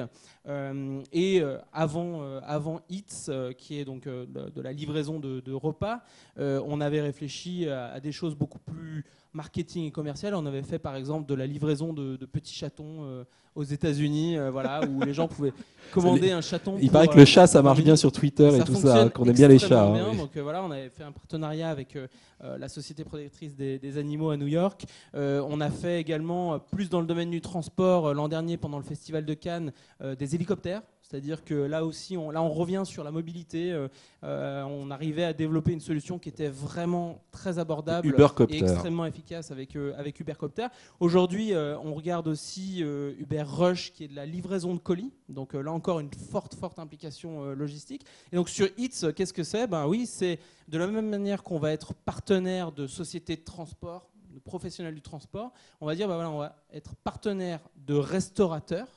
Et avant Eats, qui est donc de la livraison de repas, on avait réfléchi à des choses beaucoup plus marketing et commercial. On avait fait par exemple de la livraison de petits chatons aux États-Unis, voilà, où les gens pouvaient commander un chaton. Il paraît que le chat, ça marche bien sur Twitter et tout ça, qu'on aime bien les chats. Bien. Donc voilà, on avait fait un partenariat avec la Société protectrice des animaux à New York. On a fait également, plus dans le domaine du transport, l'an dernier pendant le Festival de Cannes, des hélicoptères. C'est-à-dire que là aussi, on revient sur la mobilité. On arrivait à développer une solution qui était vraiment très abordable et extrêmement efficace avec Ubercopter. Aujourd'hui, on regarde aussi Uber Rush, qui est de la livraison de colis. Donc là encore, une forte implication logistique. Et donc sur Eats, qu'est-ce que c'est? Oui, c'est de la même manière qu'on va être partenaire de sociétés de transport, de professionnels du transport. On va dire, voilà, on va être partenaire de restaurateurs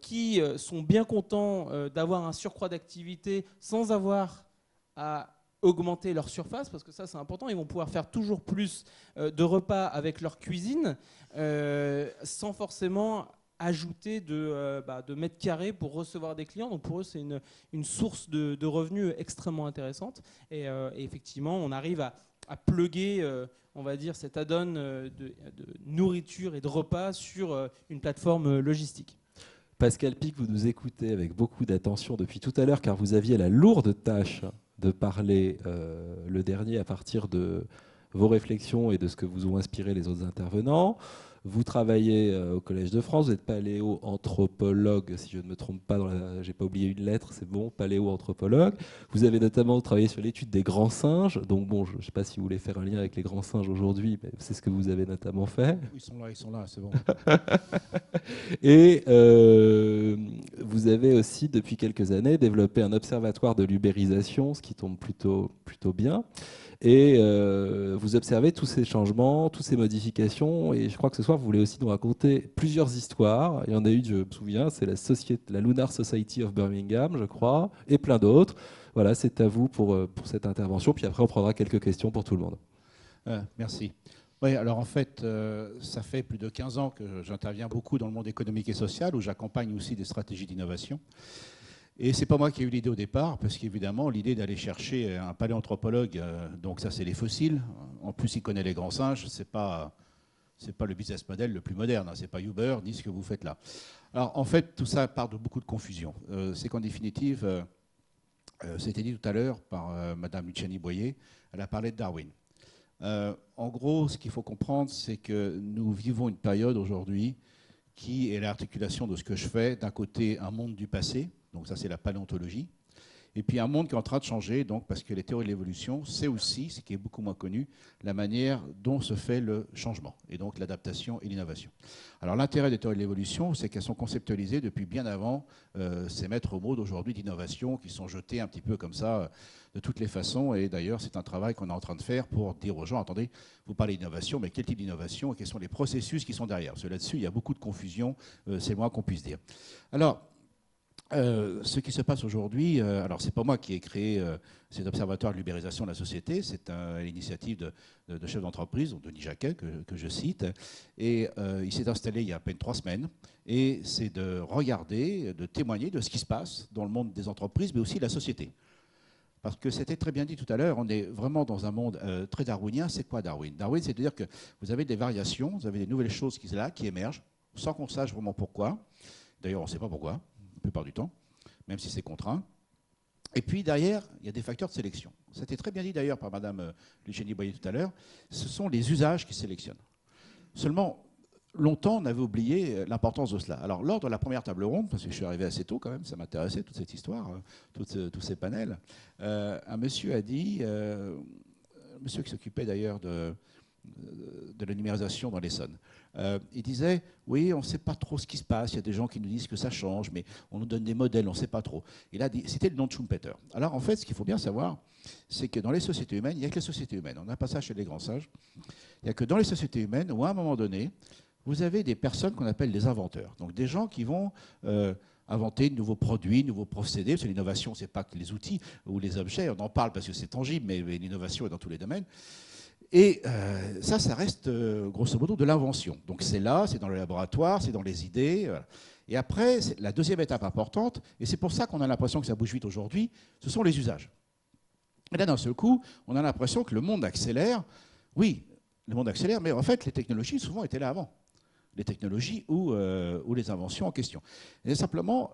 qui sont bien contents d'avoir un surcroît d'activité sans avoir à augmenter leur surface, parce que ça c'est important, ils vont pouvoir faire toujours plus de repas avec leur cuisine sans forcément ajouter de mètres carrés pour recevoir des clients. Donc pour eux c'est une source de revenus extrêmement intéressante et effectivement on arrive à plugger on va dire cet add-on de nourriture et de repas sur une plateforme logistique. Pascal Pic, vous nous écoutez avec beaucoup d'attention depuis tout à l'heure, car vous aviez la lourde tâche de parler le dernier à partir de vos réflexions et de ce que vous ont inspiré les autres intervenants. Vous travaillez au Collège de France, vous êtes paléo-anthropologue, si je ne me trompe pas, j'ai pas oublié une lettre, c'est bon, paléo-anthropologue. Vous avez notamment travaillé sur l'étude des grands singes, donc bon, je ne sais pas si vous voulez faire un lien avec les grands singes aujourd'hui, mais c'est ce que vous avez notamment fait. Ils sont là, c'est bon. Et vous avez aussi, depuis quelques années, développé un observatoire de l'ubérisation, ce qui tombe plutôt bien. Et vous observez tous ces changements, toutes ces modifications. Et je crois que ce soir, vous voulez aussi nous raconter plusieurs histoires. Il y en a une, je me souviens, c'est la Lunar Society of Birmingham, je crois, et plein d'autres. Voilà, c'est à vous pour cette intervention. Puis après, on prendra quelques questions pour tout le monde. Merci. Oui, alors en fait, ça fait plus de 15 ans que j'interviens beaucoup dans le monde économique et social, où j'accompagne aussi des stratégies d'innovation. Et c'est pas moi qui ai eu l'idée au départ, parce qu'évidemment, l'idée d'aller chercher un paléanthropologue, donc ça c'est les fossiles, en plus il connaît les grands singes, c'est pas le business model le plus moderne, hein, c'est pas Uber, ni ce que vous faites là. Alors en fait, tout ça part de beaucoup de confusion. C'est qu'en définitive, c'était dit tout à l'heure par Madame Luciani Boyer, elle a parlé de Darwin. En gros, ce qu'il faut comprendre, c'est que nous vivons une période aujourd'hui qui est l'articulation de ce que je fais. D'un côté, un monde du passé, donc ça c'est la paléontologie, et puis un monde qui est en train de changer, donc parce que les théories de l'évolution, c'est aussi, ce qui est beaucoup moins connu, la manière dont se fait le changement, et donc l'adaptation et l'innovation. Alors l'intérêt des théories de l'évolution, c'est qu'elles sont conceptualisées depuis bien avant ces maîtres mots d'aujourd'hui d'innovation qui sont jetés un petit peu comme ça de toutes les façons, et d'ailleurs c'est un travail qu'on est en train de faire pour dire aux gens, attendez, vous parlez d'innovation, mais quel type d'innovation et quels sont les processus qui sont derrière? Parce que là-dessus, il y a beaucoup de confusion, c'est le moins qu'on puisse dire. Alors, ce qui se passe aujourd'hui, alors c'est pas moi qui ai créé cet observatoire de l'ubérisation de la société, c'est l'initiative de chefs d'entreprise, Denis Jacquet, que je cite, et il s'est installé il y a à peine 3 semaines, et c'est de regarder, de témoigner de ce qui se passe dans le monde des entreprises, mais aussi de la société. Parce que c'était très bien dit tout à l'heure, on est vraiment dans un monde très darwinien. C'est quoi Darwin? Darwin, c'est de dire que vous avez des variations, vous avez des nouvelles choses qui émergent, sans qu'on sache vraiment pourquoi. D'ailleurs, on ne sait pas pourquoi, la plupart du temps, même si c'est contraint. Et puis derrière, il y a des facteurs de sélection. Ça a été très bien dit d'ailleurs par Mme Luciani Boyer tout à l'heure. Ce sont les usages qui sélectionnent. Seulement, longtemps, on avait oublié l'importance de cela. Alors, lors de la première table ronde, parce que je suis arrivé assez tôt quand même, ça m'intéressait toute cette histoire, tous ces panels, un monsieur a dit, monsieur qui s'occupait d'ailleurs de la numérisation dans l'Essonne, il disait, oui, on ne sait pas trop ce qui se passe, il y a des gens qui nous disent que ça change, mais on nous donne des modèles, on ne sait pas trop. Il a dit, c'était le nom de Schumpeter. Alors, en fait, ce qu'il faut bien savoir, c'est que dans les sociétés humaines, il n'y a que les sociétés humaines. On n'a pas ça chez les grands sages. Il n'y a que dans les sociétés humaines où, à un moment donné, vous avez des personnes qu'on appelle des inventeurs. Donc des gens qui vont inventer de nouveaux produits, de nouveaux procédés. Parce que l'innovation, ce n'est pas que les outils ou les objets. On en parle parce que c'est tangible, mais l'innovation est dans tous les domaines. Et ça reste grosso modo de l'invention. Donc c'est là, c'est dans le laboratoire, c'est dans les idées. Voilà. Et après, la deuxième étape importante, et c'est pour ça qu'on a l'impression que ça bouge vite aujourd'hui, ce sont les usages. Et là, d'un seul coup, on a l'impression que le monde accélère. Oui, le monde accélère, mais en fait, les technologies souvent étaient là avant. Les technologies ou les inventions en question. Et simplement,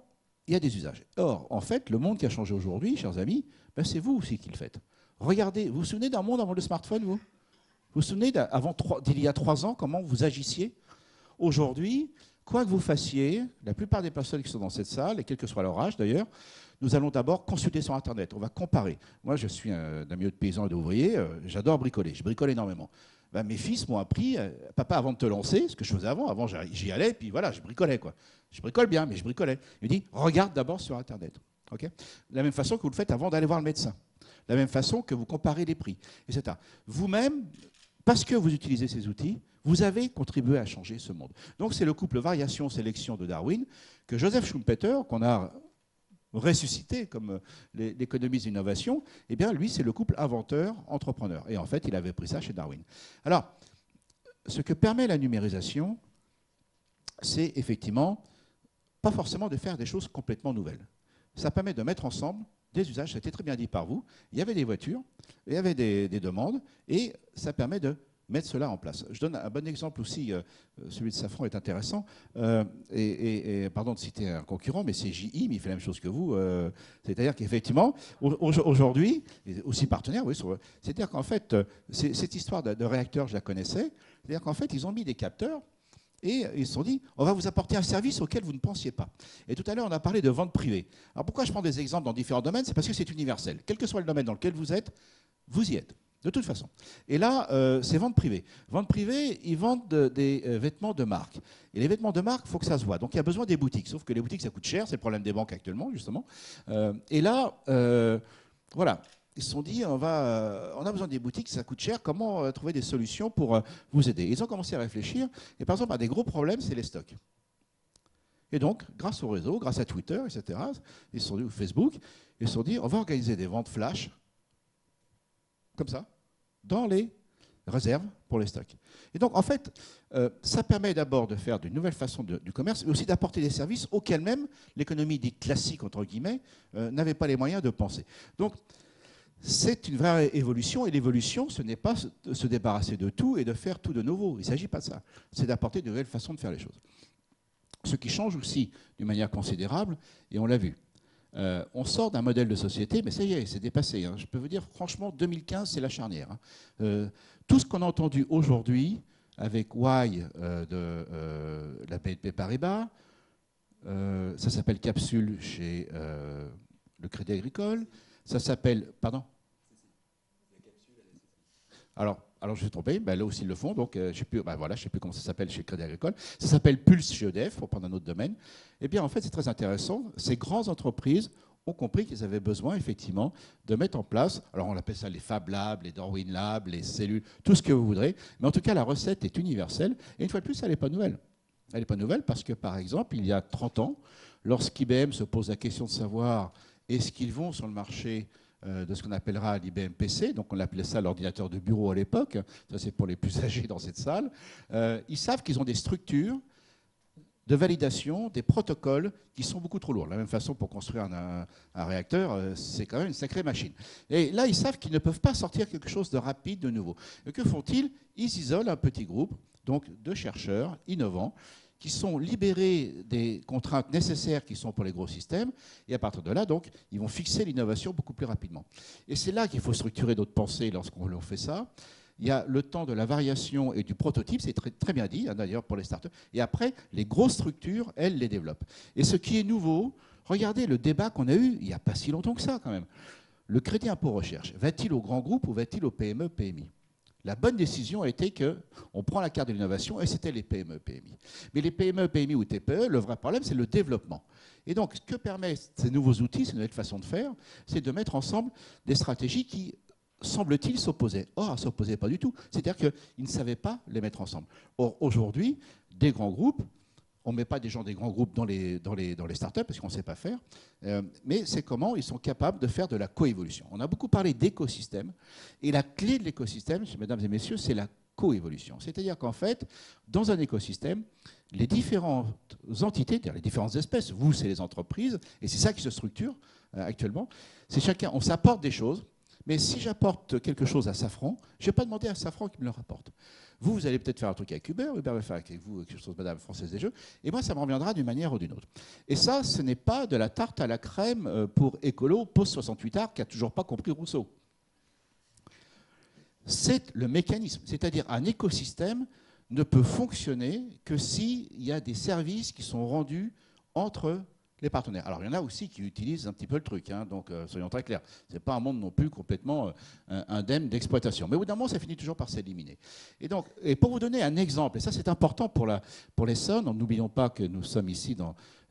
il y a des usages. Or, en fait, le monde qui a changé aujourd'hui, chers amis, ben c'est vous aussi qui le faites. Regardez, vous vous souvenez d'un monde avant le smartphone, vous? Vous vous souvenez d'il y a 3 ans, comment vous agissiez? Aujourd'hui, quoi que vous fassiez, la plupart des personnes qui sont dans cette salle, et quel que soit leur âge d'ailleurs, nous allons d'abord consulter sur Internet. On va comparer. Moi, je suis d'un milieu de paysans et d'ouvriers, j'adore bricoler, je bricole énormément. Ben, mes fils m'ont appris, papa, avant de te lancer, ce que je faisais avant j'y allais, puis voilà, je bricolais, quoi. Je bricole bien, mais je bricolais. Il me dit, regarde d'abord sur Internet. Okay, de la même façon que vous le faites avant d'aller voir le médecin. De la même façon que vous comparez les prix, etc. Vous-même, parce que vous utilisez ces outils, vous avez contribué à changer ce monde. Donc c'est le couple variation-sélection de Darwin que Joseph Schumpeter, qu'on a ressuscité comme l'économiste d'innovation, eh bien lui c'est le couple inventeur-entrepreneur. Et en fait il avait pris ça chez Darwin. Alors, ce que permet la numérisation, c'est effectivement pas forcément de faire des choses complètement nouvelles. Ça permet de mettre ensemble des usages, ça a été très bien dit par vous, il y avait des voitures, il y avait des demandes, et ça permet de mettre cela en place. Je donne un bon exemple aussi, celui de Safran est intéressant, et pardon de citer un concurrent, mais c'est JI, mais il fait la même chose que vous, c'est-à-dire qu'effectivement, aujourd'hui, aussi partenaire, oui, c'est-à-dire qu'en fait, cette histoire de réacteur, je la connaissais, c'est-à-dire qu'en fait, ils ont mis des capteurs, et ils se sont dit, on va vous apporter un service auquel vous ne pensiez pas. Et tout à l'heure, on a parlé de vente privée. Alors pourquoi je prends des exemples dans différents domaines? C'est parce que c'est universel. Quel que soit le domaine dans lequel vous y êtes, de toute façon. Et là, c'est vente privée. Vente privée, ils vendent des vêtements de marque. Et les vêtements de marque, il faut que ça se voit. Donc il y a besoin des boutiques. Sauf que les boutiques, ça coûte cher. C'est le problème des banques actuellement, justement. Et là, voilà. Ils se sont dit, on a besoin des boutiques, ça coûte cher, comment trouver des solutions pour vous aider? Ils ont commencé à réfléchir, et par exemple, un des gros problèmes, c'est les stocks. Et donc, grâce au réseau, grâce à Twitter, etc., ils se sont dit, ou Facebook, ils se sont dit, on va organiser des ventes flash, comme ça, dans les réserve pour les stocks. Et donc, en fait, ça permet d'abord de faire de nouvelles façons du commerce, mais aussi d'apporter des services auxquels même l'économie dite classique, entre guillemets, n'avait pas les moyens de penser. Donc, c'est une vraie évolution, et l'évolution, ce n'est pas se débarrasser de tout et de faire tout de nouveau. Il ne s'agit pas de ça. C'est d'apporter de nouvelles façons de faire les choses. Ce qui change aussi d'une manière considérable, et on l'a vu. On sort d'un modèle de société, mais ça y est, c'est dépassé. Je peux vous dire, franchement, 2015, c'est la charnière. Tout ce qu'on a entendu aujourd'hui, avec Y de la BNP Paribas, ça s'appelle Capsule chez le Crédit Agricole, ça s'appelle... Pardon ? Alors, je suis trompé, là aussi ils le font, donc je ne sais plus comment ça s'appelle chez Crédit Agricole. Ça s'appelle Pulse chez EDF, pour prendre un autre domaine. Eh bien, en fait, c'est très intéressant. Ces grandes entreprises ont compris qu'ils avaient besoin, effectivement, de mettre en place, alors on appelle ça les Fab Labs, les Darwin Labs, les cellules, tout ce que vous voudrez, mais en tout cas, la recette est universelle, et une fois de plus, elle n'est pas nouvelle. Elle n'est pas nouvelle parce que, par exemple, il y a 30 ans, lorsqu'IBM se pose la question de savoir est-ce qu'ils vont sur le marché de ce qu'on appellera l'IBM PC, donc on appelait ça l'ordinateur de bureau à l'époque, ça c'est pour les plus âgés dans cette salle, ils savent qu'ils ont des structures de validation, des protocoles qui sont beaucoup trop lourds. De la même façon, pour construire un réacteur, c'est quand même une sacrée machine. Et là, ils savent qu'ils ne peuvent pas sortir quelque chose de rapide, de nouveau. Et que font-ils? Ils isolent un petit groupe donc, de chercheurs innovants qui sont libérés des contraintes nécessaires qui sont pour les gros systèmes, et à partir de là, donc, ils vont fixer l'innovation beaucoup plus rapidement. Et c'est là qu'il faut structurer notre pensée lorsqu'on fait ça. Il y a le temps de la variation et du prototype, c'est très, très bien dit, d'ailleurs, pour les startups. Et après, les grosses structures, elles les développent. Et ce qui est nouveau, regardez le débat qu'on a eu il n'y a pas si longtemps que ça, quand même. Le crédit impôt recherche, va-t-il aux grands groupes ou va-t-il aux PME, PMI? La bonne décision a été qu'on prend la carte de l'innovation et c'était les PME, PMI. Mais les PME, PMI ou TPE, le vrai problème, c'est le développement. Et donc, ce que permettent ces nouveaux outils, ces nouvelles façons de faire, c'est de mettre ensemble des stratégies qui, semble-t-il, s'opposaient. Or, elles ne s'opposaient pas du tout. C'est-à-dire qu'ils ne savaient pas les mettre ensemble. Or, aujourd'hui, des grands groupes, on ne met pas des gens des grands groupes dans les startups parce qu'on ne sait pas faire, mais c'est comment ils sont capables de faire de la coévolution. On a beaucoup parlé d'écosystème, et la clé de l'écosystème, mesdames et messieurs, c'est la coévolution. C'est-à-dire qu'en fait, dans un écosystème, les différentes entités, les différentes espèces, vous, c'est les entreprises, et c'est ça qui se structure actuellement, c'est chacun, on s'apporte des choses, mais si j'apporte quelque chose à Safran, je ne vais pas demander à Safran qu'il me le rapporte. Vous allez peut-être faire un truc avec Uber va faire avec vous quelque chose, Madame Française des Jeux, et moi, ça me reviendra d'une manière ou d'une autre. Et ça, ce n'est pas de la tarte à la crème pour écolo, post-68 art, qui n'a toujours pas compris Rousseau. C'est le mécanisme, c'est-à-dire un écosystème ne peut fonctionner que s'il y a des services qui sont rendus entre les partenaires. Alors, il y en a aussi qui utilisent un petit peu le truc, donc soyons très clairs. Ce n'est pas un monde non plus complètement indemne d'exploitation. Mais au bout d'un moment, ça finit toujours par s'éliminer. Et pour vous donner un exemple, et ça c'est important pour l'Essonne, n'oublions pas que nous sommes ici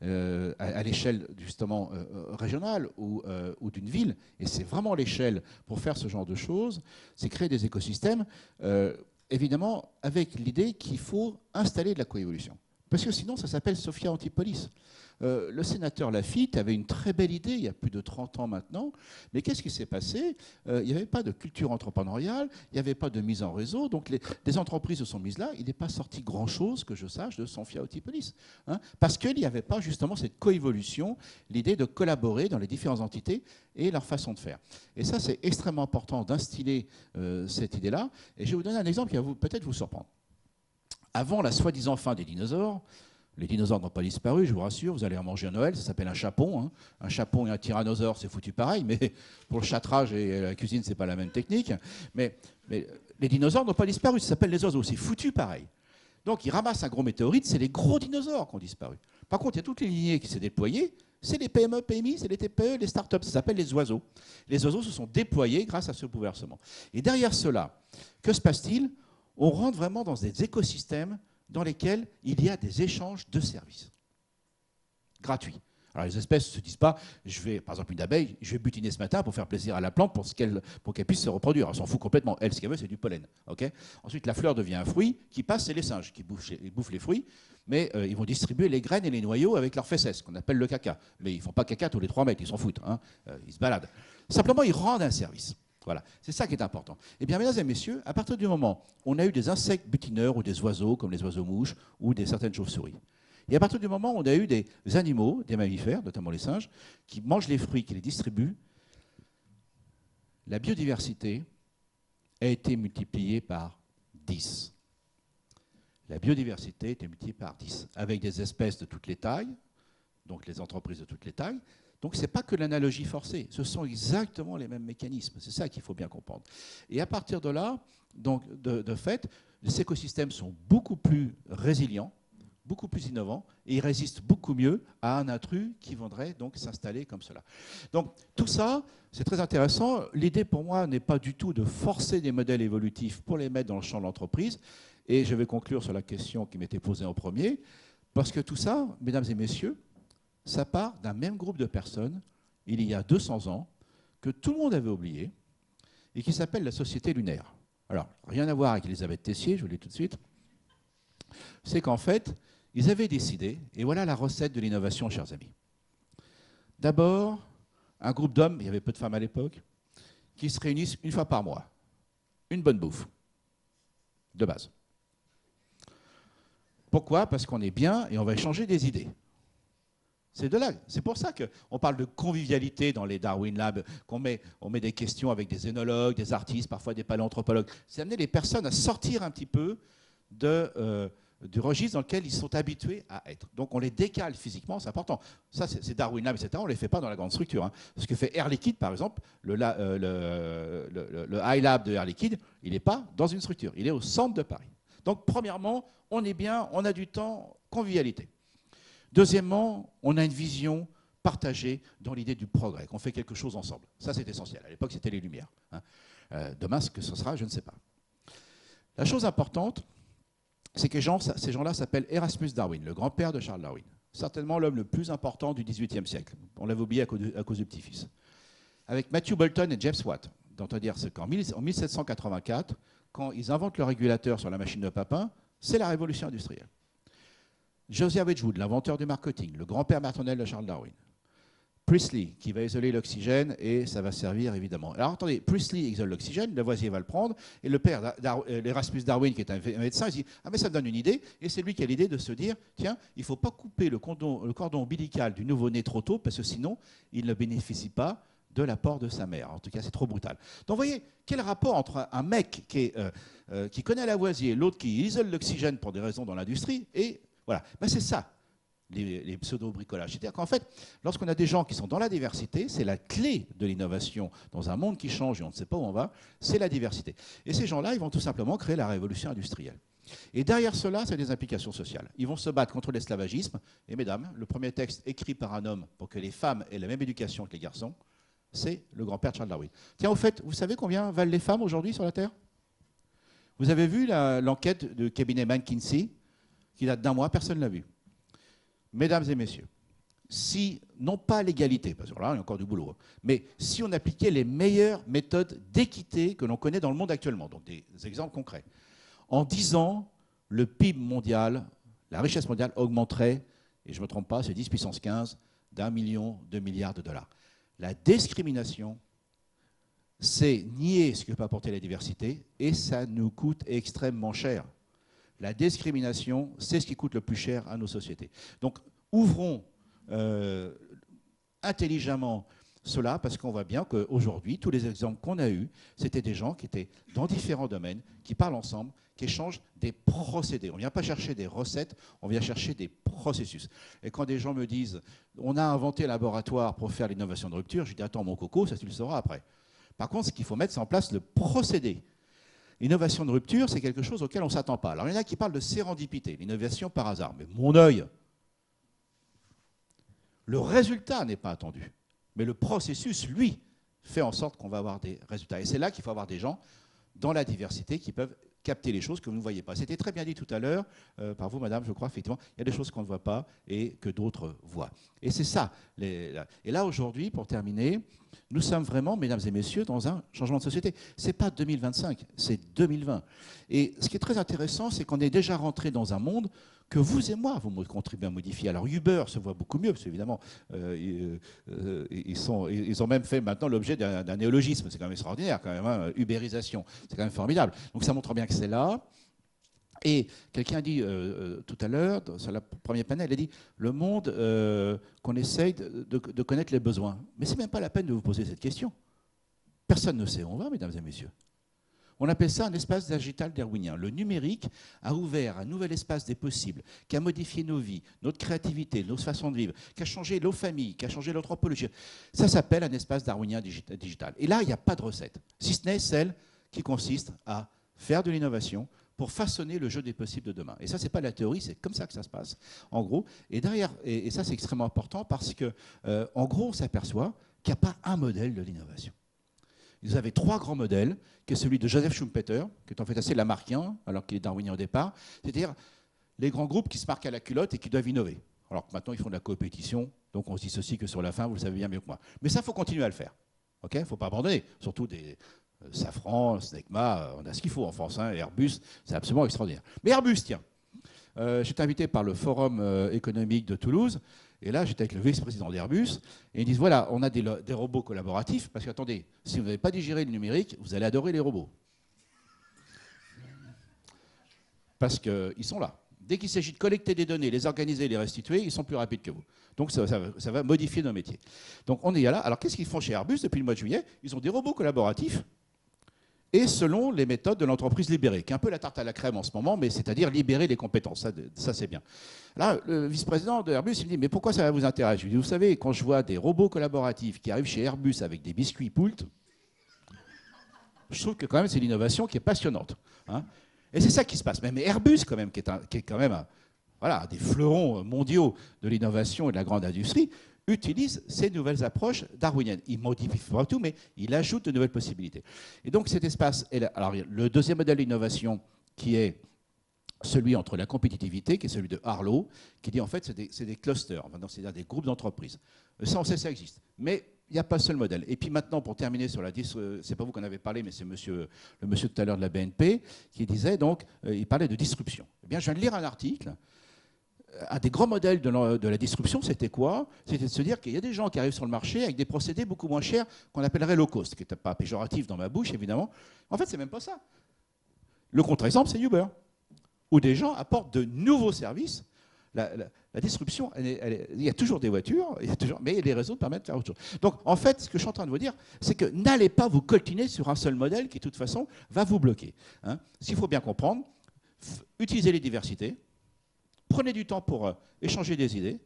à l'échelle justement régionale ou d'une ville, et c'est vraiment l'échelle pour faire ce genre de choses, c'est créer des écosystèmes, évidemment avec l'idée qu'il faut installer de la coévolution. Parce que sinon, ça s'appelle Sophia Antipolis. Le sénateur Laffitte avait une très belle idée il y a plus de 30 ans maintenant, mais qu'est-ce qui s'est passé? Il n'y avait pas de culture entrepreneuriale, il n'y avait pas de mise en réseau, donc des entreprises se sont mises là, il n'est pas sorti grand-chose, que je sache, de Sophia Antipolis. Parce qu'il n'y avait pas justement cette coévolution, l'idée de collaborer dans les différentes entités et leur façon de faire. Et ça, c'est extrêmement important d'instiller cette idée-là, et je vais vous donner un exemple qui va peut-être vous surprendre. Avant la soi-disant fin des dinosaures, les dinosaures n'ont pas disparu, je vous rassure, vous allez en manger à Noël, ça s'appelle un chapon. Un chapon et un tyrannosaure, c'est foutu pareil, mais pour le châtrage et la cuisine, ce n'est pas la même technique. Mais les dinosaures n'ont pas disparu, ça s'appelle les oiseaux, c'est foutu pareil. Donc ils ramassent un gros météorite, c'est les gros dinosaures qui ont disparu. Par contre, il y a toutes les lignées qui s'est déployées, c'est les PME, PMI, c'est les TPE, les startups, ça s'appelle les oiseaux. Les oiseaux se sont déployés grâce à ce bouleversement. Et derrière cela, que se passe-t-il? On rentre vraiment dans des écosystèmes dans lesquels il y a des échanges de services gratuits. Alors les espèces ne se disent pas, par exemple une abeille, je vais butiner ce matin pour faire plaisir à la plante pour qu'elle puisse se reproduire. Elle s'en fout complètement. Elle, ce qu'elle veut, c'est du pollen. Okay. Ensuite, la fleur devient un fruit, qui passe, c'est les singes qui bouffent les fruits, mais ils vont distribuer les graines et les noyaux avec leurs fesses, qu'on appelle le caca. Mais ils ne font pas caca tous les 3 mètres, ils s'en foutent. Ils se baladent. Simplement, ils rendent un service. Voilà, c'est ça qui est important. Eh bien, mesdames et messieurs, à partir du moment où on a eu des insectes butineurs ou des oiseaux, comme les oiseaux-mouches ou certaines chauves-souris, et à partir du moment où on a eu des animaux, des mammifères, notamment les singes, qui mangent les fruits, qui les distribuent, la biodiversité a été multipliée par 10. La biodiversité a été multipliée par 10, avec des espèces de toutes les tailles, donc les entreprises de toutes les tailles. Donc ce n'est pas que l'analogie forcée, ce sont exactement les mêmes mécanismes. C'est ça qu'il faut bien comprendre. Et à partir de là, donc, de fait, les écosystèmes sont beaucoup plus résilients, beaucoup plus innovants, et ils résistent beaucoup mieux à un intrus qui viendrait donc s'installer comme cela. Donc tout ça, c'est très intéressant. L'idée pour moi n'est pas du tout de forcer des modèles évolutifs pour les mettre dans le champ de l'entreprise. Et je vais conclure sur la question qui m'était posée en premier, parce que tout ça, mesdames et messieurs, ça part d'un même groupe de personnes, il y a 200 ans, que tout le monde avait oublié, et qui s'appelle la Société lunaire. Alors, rien à voir avec Elisabeth Tessier, je vous le dis tout de suite, c'est qu'en fait, ils avaient décidé, et voilà la recette de l'innovation, chers amis. D'abord, un groupe d'hommes, il y avait peu de femmes à l'époque, qui se réunissent une fois par mois. Une bonne bouffe, de base. Pourquoi? Parce qu'on est bien et on va échanger des idées. C'est de là. C'est pour ça qu'on parle de convivialité dans les Darwin Labs, on met des questions avec des œnologues, des artistes, parfois des paléanthropologues. C'est amener les personnes à sortir un petit peu du registre dans lequel ils sont habitués à être. Donc on les décale physiquement, c'est important. Ça, c'est Darwin Lab, etc. On ne les fait pas dans la grande structure. Hein. Ce que fait Air Liquide, par exemple, le High Lab de Air Liquide, il n'est pas dans une structure. Il est au centre de Paris. Donc premièrement, on est bien, on a du temps, convivialité. Deuxièmement, on a une vision partagée dans l'idée du progrès, qu'on fait quelque chose ensemble. Ça, c'est essentiel. À l'époque, c'était les Lumières. Hein. Demain, ce que ce sera, je ne sais pas. La chose importante, c'est que ces gens-là s'appellent Erasmus Darwin, le grand-père de Charles Darwin. Certainement l'homme le plus important du XVIIIe siècle. On l'avait oublié à cause du petit-fils. Avec Matthew Boulton et James Watt. C'est-à-dire qu'en 1784, quand ils inventent le régulateur sur la machine de Papin, c'est la révolution industrielle. Josiah Wedgwood, l'inventeur du marketing, le grand-père maternel de Charles Darwin. Priestley, qui va isoler l'oxygène, et ça va servir évidemment. Alors attendez, Priestley isole l'oxygène, Lavoisier va le prendre, et le père l'Erasmus Darwin, qui est un médecin, il dit « Ah mais ça me donne une idée », et c'est lui qui a l'idée de se dire « Tiens, il ne faut pas couper le cordon ombilical du nouveau-né trop tôt, parce que sinon, il ne bénéficie pas de l'apport de sa mère. En tout cas, c'est trop brutal. » Donc vous voyez, quel rapport entre un mec qui connaît Lavoisier, l'autre qui isole l'oxygène pour des raisons dans l'industrie, et voilà, ben, c'est ça, les pseudo-bricolages. C'est-à-dire qu'en fait, lorsqu'on a des gens qui sont dans la diversité, c'est la clé de l'innovation dans un monde qui change et on ne sait pas où on va, c'est la diversité. Et ces gens-là, ils vont tout simplement créer la révolution industrielle. Et derrière cela, c'est des implications sociales. Ils vont se battre contre l'esclavagisme. Et mesdames, le premier texte écrit par un homme pour que les femmes aient la même éducation que les garçons, c'est le grand-père de Charles Darwin. Tiens, au fait, vous savez combien valent les femmes aujourd'hui sur la Terre? Vous avez vu l'enquête du cabinet McKinsey qui date d'un mois, personne ne l'a vu. Mesdames et messieurs, si, non pas l'égalité, parce que là, il y a encore du boulot, mais si on appliquait les meilleures méthodes d'équité que l'on connaît dans le monde actuellement, donc des exemples concrets, en 10 ans, le PIB mondial, la richesse mondiale augmenterait, et je ne me trompe pas, c'est 10 puissance 15, d'1 million de milliards de dollars. La discrimination, c'est nier ce que peut apporter la diversité, et ça nous coûte extrêmement cher. La discrimination, c'est ce qui coûte le plus cher à nos sociétés. Donc, ouvrons intelligemment cela, parce qu'on voit bien qu'aujourd'hui, tous les exemples qu'on a eus, c'était des gens qui étaient dans différents domaines, qui parlent ensemble, qui échangent des procédés. On ne vient pas chercher des recettes, on vient chercher des processus. Et quand des gens me disent « on a inventé un laboratoire pour faire l'innovation de rupture », je dis « attends mon coco, ça tu le sauras après ». Par contre, ce qu'il faut mettre, c'est en place le procédé. L'innovation de rupture, c'est quelque chose auquel on ne s'attend pas. Alors, il y en a qui parlent de sérendipité, l'innovation par hasard. Mais mon œil, le résultat n'est pas attendu. Mais le processus, lui, fait en sorte qu'on va avoir des résultats. Et c'est là qu'il faut avoir des gens dans la diversité qui peuvent capter les choses que vous ne voyez pas. C'était très bien dit tout à l'heure, par vous, madame, je crois, effectivement, il y a des choses qu'on ne voit pas et que d'autres voient. Et c'est ça. Et là, aujourd'hui, pour terminer, Nous sommes vraiment, mesdames et messieurs, dans un changement de société. Ce n'est pas 2025, c'est 2020. Et ce qui est très intéressant, c'est qu'on est déjà rentré dans un monde que vous et moi, vous contribuez à modifier. Alors Uber se voit beaucoup mieux, parce qu'évidemment, ils ont même fait maintenant l'objet d'un néologisme. C'est quand même extraordinaire, quand même, hein, Uberisation. C'est quand même formidable. Donc ça montre bien que c'est là. Et quelqu'un a dit tout à l'heure, sur le premier panel, il a dit le monde qu'on essaye de connaître les besoins. Mais ce n'est même pas la peine de vous poser cette question. Personne ne sait où on va, mesdames et messieurs. On appelle ça un espace digital darwinien. Le numérique a ouvert un nouvel espace des possibles, qui a modifié nos vies, notre créativité, nos façons de vivre, qui a changé nos familles, qui a changé l'anthropologie. Ça s'appelle un espace darwinien digital. Et là, il n'y a pas de recette, si ce n'est celle qui consiste à faire de l'innovation pour façonner le jeu des possibles de demain. Et ça, ce n'est pas la théorie, c'est comme ça que ça se passe, en gros. Et derrière, et ça, c'est extrêmement important parce que, en gros, on s'aperçoit qu'il n'y a pas un modèle de l'innovation. Vous avez 3 grands modèles, qui est celui de Joseph Schumpeter, qui est en fait assez lamarckien, alors qu'il est darwinien au départ, c'est-à-dire les grands groupes qui se marquent à la culotte et qui doivent innover. Alors que maintenant, ils font de la compétition, donc on se dissocie que sur la fin, vous le savez bien mieux que moi. Mais ça, il faut continuer à le faire. Il ne faut pas abandonner, surtout des Safran, Snecma, on a ce qu'il faut en France, hein, Airbus, c'est absolument extraordinaire. Mais Airbus, tiens, j'étais invité par le Forum économique de Toulouse, et là, j'étais avec le vice-président d'Airbus, et ils disent, voilà, on a des robots collaboratifs, parce qu'attendez, si vous n'avez pas digéré le numérique, vous allez adorer les robots. Parce qu'ils sont là. Dès qu'il s'agit de collecter des données, les organiser, les restituer, ils sont plus rapides que vous. Donc ça va modifier nos métiers. Donc on est là. Alors qu'est-ce qu'ils font chez Airbus depuis le mois de juillet? Ils ont des robots collaboratifs, et selon les méthodes de l'entreprise libérée, qui est un peu la tarte à la crème en ce moment, mais c'est-à-dire libérer les compétences. Ça c'est bien. Là, le vice-président de Airbus, il me dit, mais pourquoi ça va vous intéresser? Je lui dis, vous savez, quand je vois des robots collaboratifs qui arrivent chez Airbus avec des biscuits Poult, je trouve que quand même c'est l'innovation qui est passionnante. Hein. Et c'est ça qui se passe. Même Airbus, quand même, qui est quand même voilà, des fleurons mondiaux de l'innovation et de la grande industrie, utilise ces nouvelles approches darwiniennes. Il modifie pas tout, mais il ajoute de nouvelles possibilités. Et donc cet espace, alors le deuxième modèle d'innovation qui est celui entre la compétitivité, qui est celui de Harlow, qui dit en fait c'est des clusters, c'est-à-dire des groupes d'entreprises. Ça, on sait, ça existe. Mais il n'y a pas seul modèle. Et puis maintenant, pour terminer sur c'est pas vous qu'on avez parlé, mais c'est le monsieur tout à l'heure de la BNP, qui disait donc, il parlait de disruption. Eh bien, je viens de lire un article. Un des grands modèles de la disruption, c'était quoi? C'était de se dire qu'il y a des gens qui arrivent sur le marché avec des procédés beaucoup moins chers qu'on appellerait low cost, qui n'était pas péjoratif dans ma bouche, évidemment. En fait, c'est même pas ça. Le contre-exemple, c'est Uber, où des gens apportent de nouveaux services. La disruption, il y a toujours des voitures, mais les réseaux permettent de faire autre chose. Donc, en fait, ce que je suis en train de vous dire, c'est que n'allez pas vous coltiner sur un seul modèle qui, de toute façon, va vous bloquer. Hein. Ce qu'il faut bien comprendre, utilisez les diversités, prenez du temps pour échanger des idées,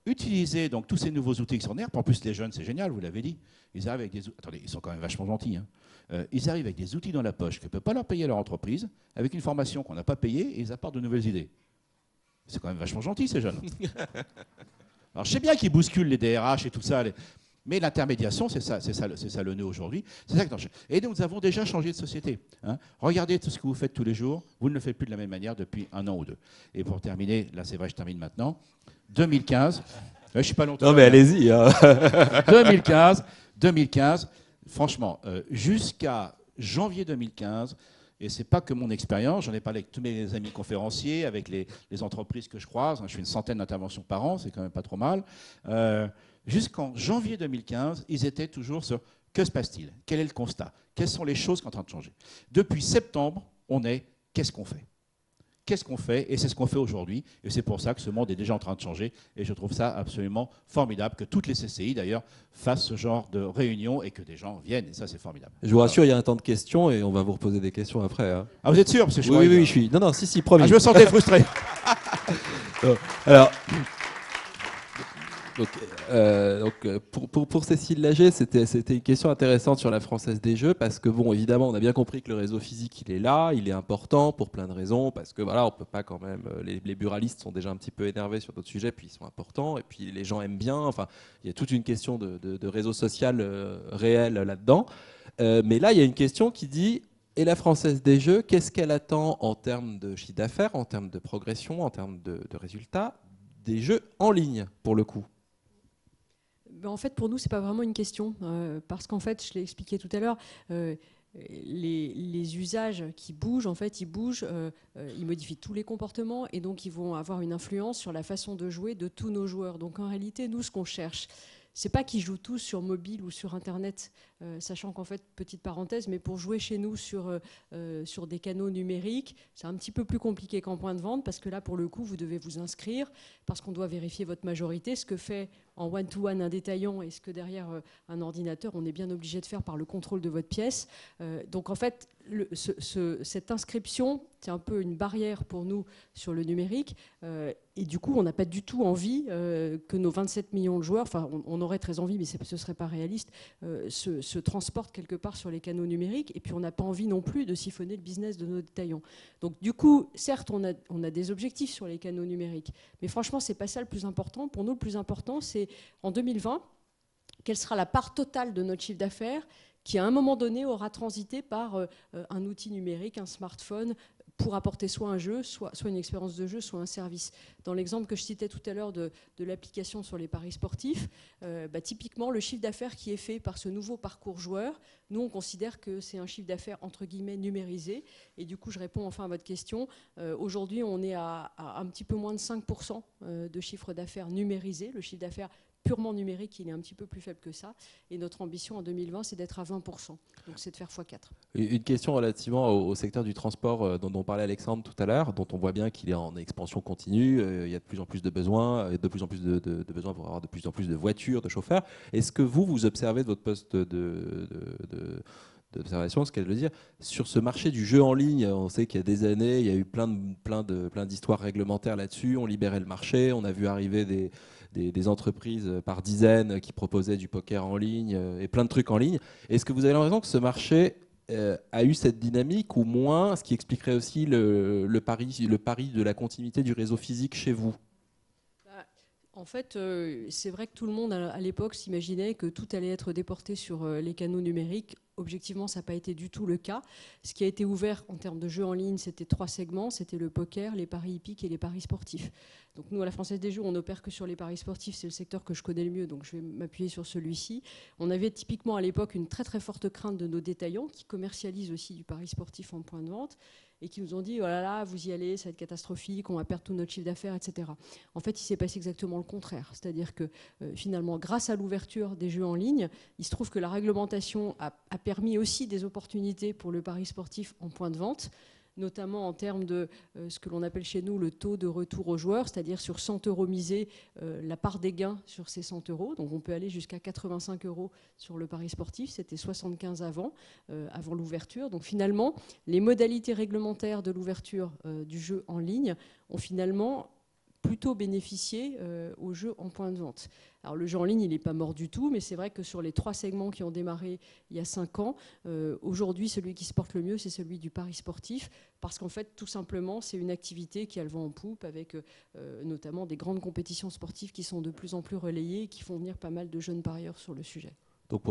utilisez donc tous ces nouveaux outils extraordinaires. En plus, les jeunes, c'est génial, vous l'avez dit. Ils arrivent avec des outils. Attendez, ils sont quand même vachement gentils. Hein. Ils arrivent avec des outils dans la poche que ne peut pas leur payer leur entreprise, avec une formation qu'on n'a pas payée, et ils apportent de nouvelles idées. C'est quand même vachement gentil, ces jeunes. Alors, je sais bien qu'ils bousculent les DRH et tout ça, mais l'intermédiation, c'est ça le nœud aujourd'hui. Et donc, nous avons déjà changé de société. Hein. Regardez tout ce que vous faites tous les jours. Vous ne le faites plus de la même manière depuis 1 an ou 2. Et pour terminer, là, c'est vrai, je termine maintenant. 2015. Je ne suis pas longtemps. Non, mais allez-y. Hein. 2015, franchement, jusqu'à janvier 2015, et ce n'est pas que mon expérience, j'en ai parlé avec tous mes amis conférenciers, avec les entreprises que je croise. Je fais une centaine d'interventions par an, c'est quand même pas trop mal. Jusqu'en janvier 2015, ils étaient toujours sur que se passe-t-il? Quel est le constat? Quelles sont les choses qui sont en train de changer? Depuis septembre, on est qu'est-ce qu'on fait? Qu'est-ce qu'on fait? Et c'est ce qu'on fait aujourd'hui. Et c'est pour ça que ce monde est déjà en train de changer. Et je trouve ça absolument formidable que toutes les CCI, d'ailleurs, fassent ce genre de réunion et que des gens viennent. Et ça, c'est formidable. Je vous rassure, il y a un temps de questions et on va vous reposer des questions après. Hein. Ah, vous êtes sûr? Parce que oui, je suis. Non, si, promis. Ah, je me sentais frustré. Alors. Pour Cécile Laget, c'était une question intéressante sur la Française des Jeux parce que bon, évidemment, on a bien compris que le réseau physique, il est là, il est important pour plein de raisons parce que voilà, on peut pas quand même. Les buralistes sont déjà un petit peu énervés sur d'autres sujets, puis ils sont importants et puis les gens aiment bien. Enfin, il y a toute une question de réseau social réel là-dedans. Mais là, il y a une question qui dit. Et la Française des Jeux, qu'est-ce qu'elle attend en termes de chiffre d'affaires, en termes de progression, en termes de résultats des jeux en ligne, pour le coup? En fait, pour nous, ce n'est pas vraiment une question, parce qu'en fait, je l'ai expliqué tout à l'heure, les usages qui bougent, en fait, ils bougent, ils modifient tous les comportements, et donc ils vont avoir une influence sur la façon de jouer de tous nos joueurs. Donc en réalité, nous, ce qu'on cherche, c'est pas qu'ils jouent tous sur mobile ou sur Internet, sachant qu'en fait, petite parenthèse, mais pour jouer chez nous sur des canaux numériques, c'est un petit peu plus compliqué qu'en point de vente, parce que là, pour le coup, vous devez vous inscrire, parce qu'on doit vérifier votre majorité, ce que fait en one-to-one un détaillant et ce que derrière un ordinateur, on est bien obligé de faire par le contrôle de votre pièce. Donc en fait, cette inscription, c'est un peu une barrière pour nous sur le numérique. Et du coup, on n'a pas du tout envie que nos 27 millions de joueurs, enfin on aurait très envie, mais ce ne serait pas réaliste, se transportent quelque part sur les canaux numériques. Et puis on n'a pas envie non plus de siphonner le business de nos détaillants. Donc du coup, certes, on a des objectifs sur les canaux numériques. Mais franchement, ce n'est pas ça le plus important. Pour nous, le plus important, c'est en 2020, quelle sera la part totale de notre chiffre d'affaires qui, à un moment donné, aura transité par un outil numérique, un smartphone, pour apporter soit un jeu, soit une expérience de jeu, soit un service. Dans l'exemple que je citais tout à l'heure de l'application sur les paris sportifs, typiquement, le chiffre d'affaires qui est fait par ce nouveau parcours joueur, nous, on considère que c'est un chiffre d'affaires, entre guillemets, numérisé. Et du coup, je réponds enfin à votre question. Aujourd'hui, on est à un petit peu moins de 5% de chiffre d'affaires numérisé. Le chiffre d'affaires purement numérique, il est un petit peu plus faible que ça. Et notre ambition en 2020, c'est d'être à 20%. Donc c'est de faire x4. Une question relativement au secteur du transport dont parlait Alexandre tout à l'heure, dont on voit bien qu'il est en expansion continue. Il y a de plus en plus de besoins, de plus en plus de besoins pour avoir de plus en plus de voitures, de chauffeurs. Est-ce que vous observez de votre poste d'observation, ce qu'elle veut dire, sur ce marché du jeu en ligne? On sait qu'il y a des années, il y a eu plein d'histoires réglementaires là-dessus. On libérait le marché, on a vu arriver des entreprises par dizaines qui proposaient du poker en ligne et plein de trucs en ligne. Est-ce que vous avez l'impression que ce marché a eu cette dynamique ou moins, ce qui expliquerait aussi le pari de la continuité du réseau physique chez vous? En fait, c'est vrai que tout le monde à l'époque s'imaginait que tout allait être déporté sur les canaux numériques. Objectivement, ça n'a pas été du tout le cas. Ce qui a été ouvert en termes de jeux en ligne, c'était 3 segments. C'était le poker, les paris hippiques et les paris sportifs. Donc nous, à la Française des Jeux, on n'opère que sur les paris sportifs. C'est le secteur que je connais le mieux, donc je vais m'appuyer sur celui-ci. On avait typiquement à l'époque une très très forte crainte de nos détaillants qui commercialisent aussi du pari sportif en point de vente et qui nous ont dit « Oh là là, vous y allez, ça va être catastrophique, on va perdre tout notre chiffre d'affaires, etc. » En fait, il s'est passé exactement le contraire. C'est-à-dire que finalement, grâce à l'ouverture des jeux en ligne, il se trouve que la réglementation a permis aussi des opportunités pour le pari sportif en point de vente, notamment en termes de ce que l'on appelle chez nous le taux de retour aux joueurs, c'est-à-dire sur 100 € misés, la part des gains sur ces 100 €. Donc on peut aller jusqu'à 85 € sur le pari sportif, c'était 75 avant l'ouverture. Donc finalement, les modalités réglementaires de l'ouverture du jeu en ligne ont finalement plutôt bénéficié au jeu en point de vente. Alors le jeu en ligne, il n'est pas mort du tout, mais c'est vrai que sur les 3 segments qui ont démarré il y a 5 ans, aujourd'hui, celui qui se porte le mieux, c'est celui du pari sportif, parce qu'en fait, tout simplement, c'est une activité qui a le vent en poupe, avec notamment des grandes compétitions sportives qui sont de plus en plus relayées et qui font venir pas mal de jeunes parieurs sur le sujet. Donc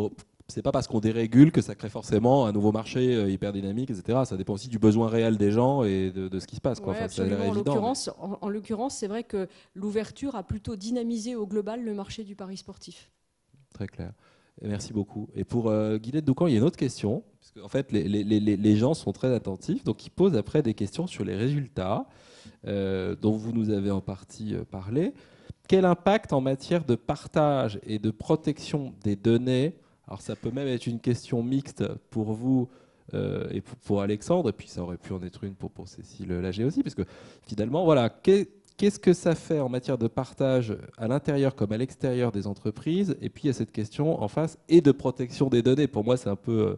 c'est pas parce qu'on dérégule que ça crée forcément un nouveau marché hyper dynamique, etc. Ça dépend aussi du besoin réel des gens et de ce qui se passe. Ouais, enfin, ça a l'air évident, en l'occurrence, c'est vrai que l'ouverture a plutôt dynamisé au global le marché du pari sportif. Très clair. Et merci beaucoup. Et pour Guylaine Doucan, il y a une autre question. Parce qu'en fait, les gens sont très attentifs. Donc, ils posent après des questions sur les résultats dont vous nous avez en partie parlé. Quel impact en matière de partage et de protection des données? Alors ça peut même être une question mixte pour vous et pour Alexandre, et puis ça aurait pu en être une pour Cécile Laget aussi, parce que finalement, voilà, qu'est-ce que ça fait en matière de partage à l'intérieur comme à l'extérieur des entreprises? Et puis il y a cette question en face et de protection des données. Pour moi, c'est un peu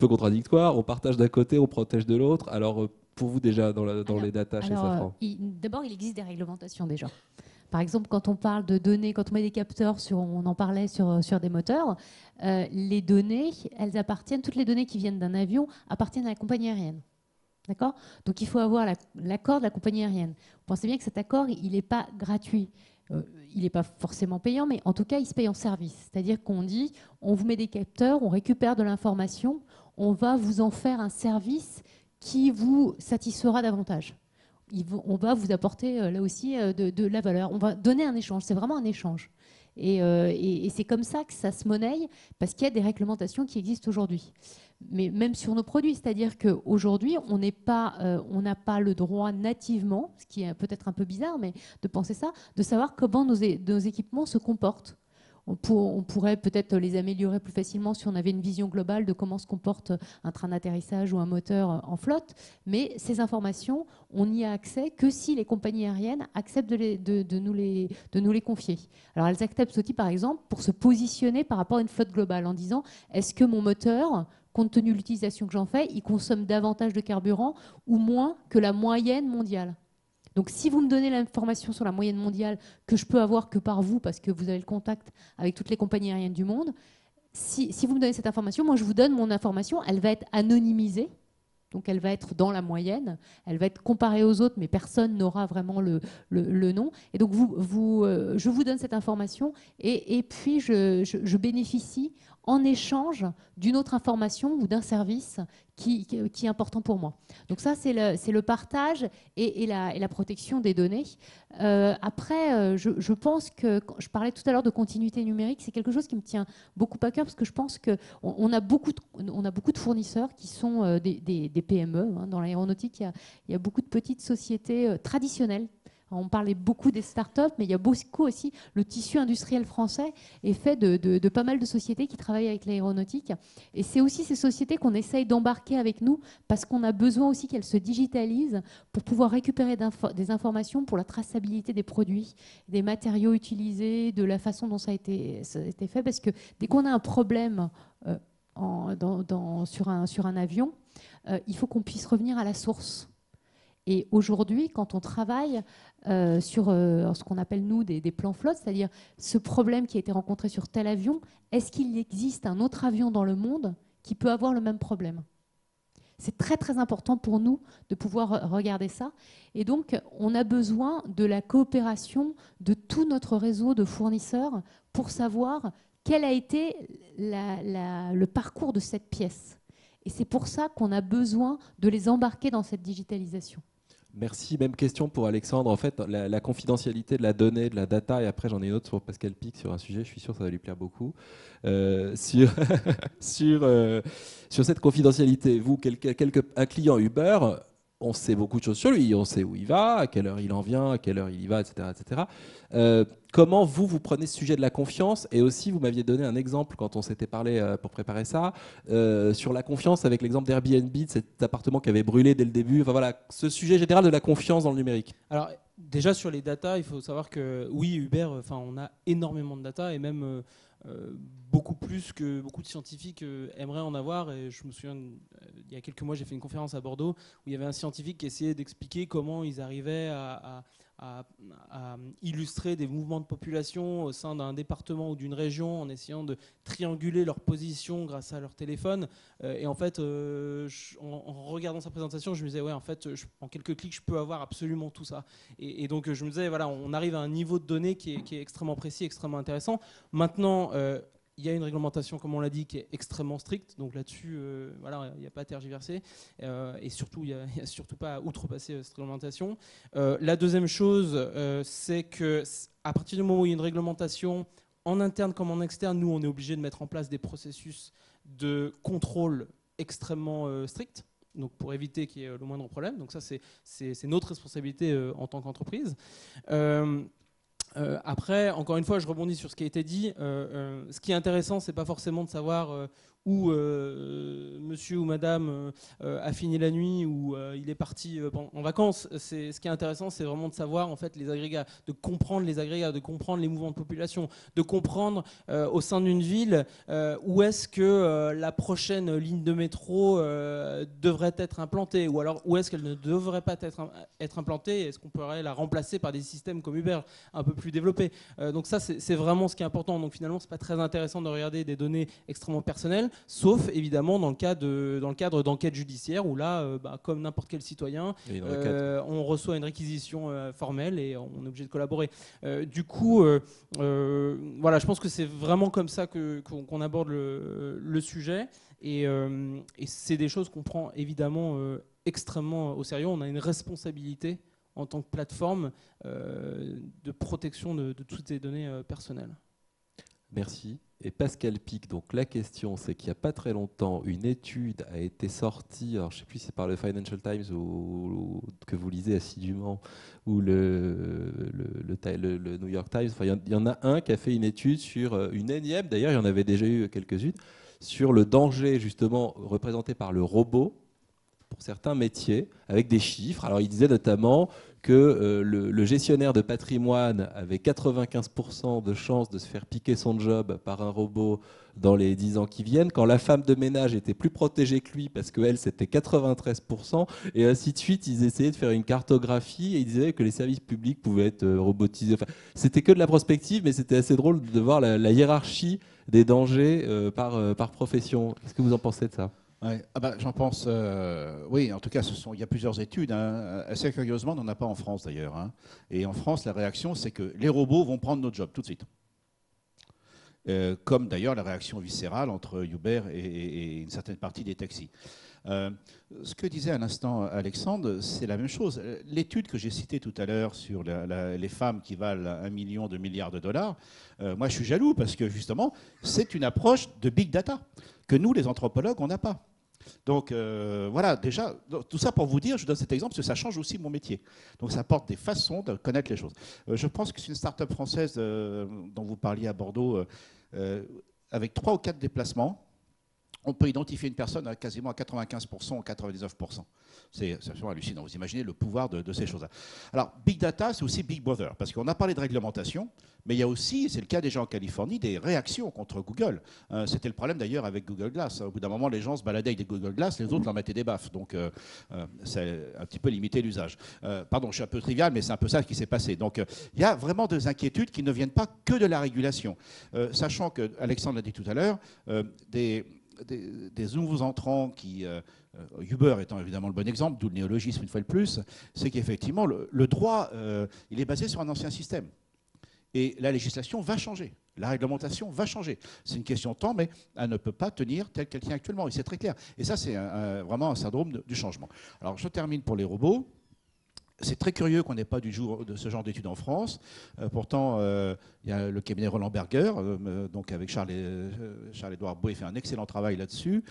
contradictoire. On partage d'un côté, on protège de l'autre. Alors pour vous déjà dans les data chez Safran. D'abord, il existe des réglementations déjà. Par exemple, quand on parle de données, quand on met des capteurs, on en parlait sur des moteurs, les données, toutes les données qui viennent d'un avion appartiennent à la compagnie aérienne. D'accord ? Donc il faut avoir l'accord de la compagnie aérienne. Vous pensez bien que cet accord, il n'est pas gratuit. Il n'est pas forcément payant, mais en tout cas, il se paye en service. C'est-à-dire qu'on dit, on vous met des capteurs, on récupère de l'information, on va vous en faire un service qui vous satisfera davantage. On va vous apporter là aussi de la valeur. On va donner un échange. C'est vraiment un échange. Et c'est comme ça que ça se monnaie, parce qu'il y a des réglementations qui existent aujourd'hui. Mais même sur nos produits, c'est-à-dire qu'aujourd'hui, on n'a pas le droit nativement, ce qui est peut-être un peu bizarre, mais de penser ça, de savoir comment nos équipements se comportent. On pourrait peut-être les améliorer plus facilement si on avait une vision globale de comment se comporte un train d'atterrissage ou un moteur en flotte. Mais ces informations, on n'y a accès que si les compagnies aériennes acceptent de nous les confier. Alors elles acceptent aussi, par exemple, pour se positionner par rapport à une flotte globale en disant est-ce que mon moteur, compte tenu de l'utilisation que j'en fais, il consomme davantage de carburant ou moins que la moyenne mondiale? Donc, si vous me donnez l'information sur la moyenne mondiale que je peux avoir que par vous, parce que vous avez le contact avec toutes les compagnies aériennes du monde, si vous me donnez cette information, moi, je vous donne mon information, elle va être anonymisée. Donc, elle va être dans la moyenne, elle va être comparée aux autres, mais personne n'aura vraiment le nom. Et donc, je vous donne cette information et puis je bénéficie en échange d'une autre information ou d'un service qui est important pour moi. Donc ça, c'est le partage et la protection des données. Après, je pense que, quand je parlais tout à l'heure de continuité numérique, c'est quelque chose qui me tient beaucoup à cœur parce que je pense qu'on a beaucoup de fournisseurs qui sont des PME. Hein. Dans l'aéronautique, il y a beaucoup de petites sociétés traditionnelles. On parlait beaucoup des startups, mais il y a beaucoup aussi le tissu industriel français est fait de pas mal de sociétés qui travaillent avec l'aéronautique. Et c'est aussi ces sociétés qu'on essaye d'embarquer avec nous parce qu'on a besoin aussi qu'elles se digitalisent pour pouvoir récupérer des informations pour la traçabilité des produits, des matériaux utilisés, de la façon dont ça a été fait. Parce que dès qu'on a un problème sur un avion, il faut qu'on puisse revenir à la source. Et aujourd'hui, quand on travaille sur ce qu'on appelle, nous, des plans flotte, c'est-à-dire ce problème qui a été rencontré sur tel avion, est-ce qu'il existe un autre avion dans le monde qui peut avoir le même problème? C'est très, très important pour nous de pouvoir regarder ça. Et donc, on a besoin de la coopération de tout notre réseau de fournisseurs pour savoir quel a été le parcours de cette pièce. Et c'est pour ça qu'on a besoin de les embarquer dans cette digitalisation. Merci. Même question pour Alexandre. En fait, la confidentialité de la donnée, de la data, et après j'en ai une autre sur Pascal Pic sur un sujet, je suis sûr que ça va lui plaire beaucoup. Sur cette confidentialité, vous, un client Uber, on sait beaucoup de choses sur lui, on sait où il va, à quelle heure il en vient, à quelle heure il y va, etc. etc. Comment vous prenez ce sujet de la confiance? Et aussi, vous m'aviez donné un exemple quand on s'était parlé pour préparer ça, sur la confiance avec l'exemple d'Airbnb, de cet appartement qui avait brûlé dès le début. Enfin voilà, ce sujet général de la confiance dans le numérique. Alors déjà sur les data, il faut savoir que oui, Uber, on a énormément de data et même beaucoup plus que beaucoup de scientifiques aimeraient en avoir. Et je me souviens, il y a quelques mois, j'ai fait une conférence à Bordeaux où il y avait un scientifique qui essayait d'expliquer comment ils arrivaient à illustrer des mouvements de population au sein d'un département ou d'une région en essayant de trianguler leur position grâce à leur téléphone. Et en fait, en regardant sa présentation, je me disais, ouais, en fait, en quelques clics, je peux avoir absolument tout ça. Et donc, je me disais, voilà, on arrive à un niveau de données qui est extrêmement précis, extrêmement intéressant. Maintenant, il y a une réglementation, comme on l'a dit, qui est extrêmement stricte. Donc là-dessus, voilà, il n'y a pas à tergiverser. Et surtout, il n'y a surtout pas à outrepasser cette réglementation. La deuxième chose, c'est qu'à partir du moment où il y a une réglementation, en interne comme en externe, nous, on est obligé de mettre en place des processus de contrôle extrêmement stricts. Donc pour éviter qu'il y ait le moindre problème. Donc ça, c'est notre responsabilité en tant qu'entreprise. Après, encore une fois, je rebondis sur ce qui a été dit. Ce qui est intéressant, c'est pas forcément de savoir où monsieur ou madame a fini la nuit ou il est parti en vacances. Ce qui est intéressant, c'est vraiment de savoir en fait les agrégats, de comprendre les agrégats, de comprendre les mouvements de population, de comprendre au sein d'une ville où est-ce que la prochaine ligne de métro devrait être implantée, ou alors où est-ce qu'elle ne devrait pas être implantée, et est-ce qu'on pourrait la remplacer par des systèmes comme Uber un peu plus développés. Donc ça, c'est vraiment ce qui est important. Donc finalement, c'est pas très intéressant de regarder des données extrêmement personnelles, sauf évidemment dans le cadre d'enquêtes judiciaires où là, comme n'importe quel citoyen, on reçoit une réquisition formelle et on est obligé de collaborer. Du coup, voilà, je pense que c'est vraiment comme ça qu'on aborde le sujet et c'est des choses qu'on prend évidemment extrêmement au sérieux. On a une responsabilité en tant que plateforme de protection de toutes ces données personnelles. Merci. Et Pascal Pic, donc la question, c'est qu'il n'y a pas très longtemps, une étude a été sortie, alors je ne sais plus si c'est par le Financial Times ou que vous lisez assidûment, ou le New York Times. Enfin, il y en a un qui a fait une étude sur une énième, d'ailleurs il y en avait déjà eu quelques-unes, sur le danger justement représenté par le robot pour certains métiers, avec des chiffres. Alors il disait notamment que le gestionnaire de patrimoine avait 95% de chances de se faire piquer son job par un robot dans les 10 ans qui viennent, quand la femme de ménage était plus protégée que lui, parce qu'elle, c'était 93%, et ainsi de suite. Ils essayaient de faire une cartographie, et ils disaient que les services publics pouvaient être robotisés. Enfin, c'était que de la prospective, mais c'était assez drôle de voir la hiérarchie des dangers par profession. Qu'est-ce que vous en pensez de ça ? Ouais. Ah bah, j'en pense, oui, en tout cas, il y a plusieurs études. Hein. Assez curieusement, on n'en a pas en France d'ailleurs. Hein. Et en France, la réaction, c'est que les robots vont prendre notre job tout de suite. Comme d'ailleurs la réaction viscérale entre Uber et une certaine partie des taxis. Ce que disait à l'instant Alexandre, c'est la même chose. L'étude que j'ai citée tout à l'heure sur les femmes qui valent 1 million, 2 milliards de dollars, moi je suis jaloux parce que justement, c'est une approche de big data que nous, les anthropologues, on n'a pas. Donc voilà, déjà, tout ça pour vous dire, je donne cet exemple parce que ça change aussi mon métier. Donc ça apporte des façons de connaître les choses. Je pense que c'est une start-up française dont vous parliez à Bordeaux, avec 3 ou 4 déplacements, on peut identifier une personne à quasiment à 95% ou 99%. C'est absolument hallucinant. Vous imaginez le pouvoir de ces choses-là. Alors, Big Data, c'est aussi Big Brother, parce qu'on a parlé de réglementation, mais il y a aussi, c'est le cas déjà en Californie, des réactions contre Google. C'était le problème d'ailleurs avec Google Glass. Au bout d'un moment, les gens se baladaient avec des Google Glass, les autres leur mettaient des baffes. Donc, c'est un petit peu limité l'usage. Pardon, je suis un peu trivial, mais c'est un peu ça qui s'est passé. Donc, il y a vraiment des inquiétudes qui ne viennent pas que de la régulation. Sachant que, Alexandre l'a dit tout à l'heure, des nouveaux entrants qui, Uber étant évidemment le bon exemple, d'où le néologisme une fois de plus, c'est qu'effectivement le droit, il est basé sur un ancien système. Et la législation va changer, la réglementation va changer. C'est une question de temps, mais elle ne peut pas tenir telle qu'elle tient actuellement, et c'est très clair. Et ça, c'est vraiment un syndrome du changement. Alors je termine pour les robots. C'est très curieux qu'on n'ait pas de ce genre d'études en France. Pourtant, il y a le cabinet Roland Berger, donc avec Charles-Édouard Bouet, fait un excellent travail là-dessus.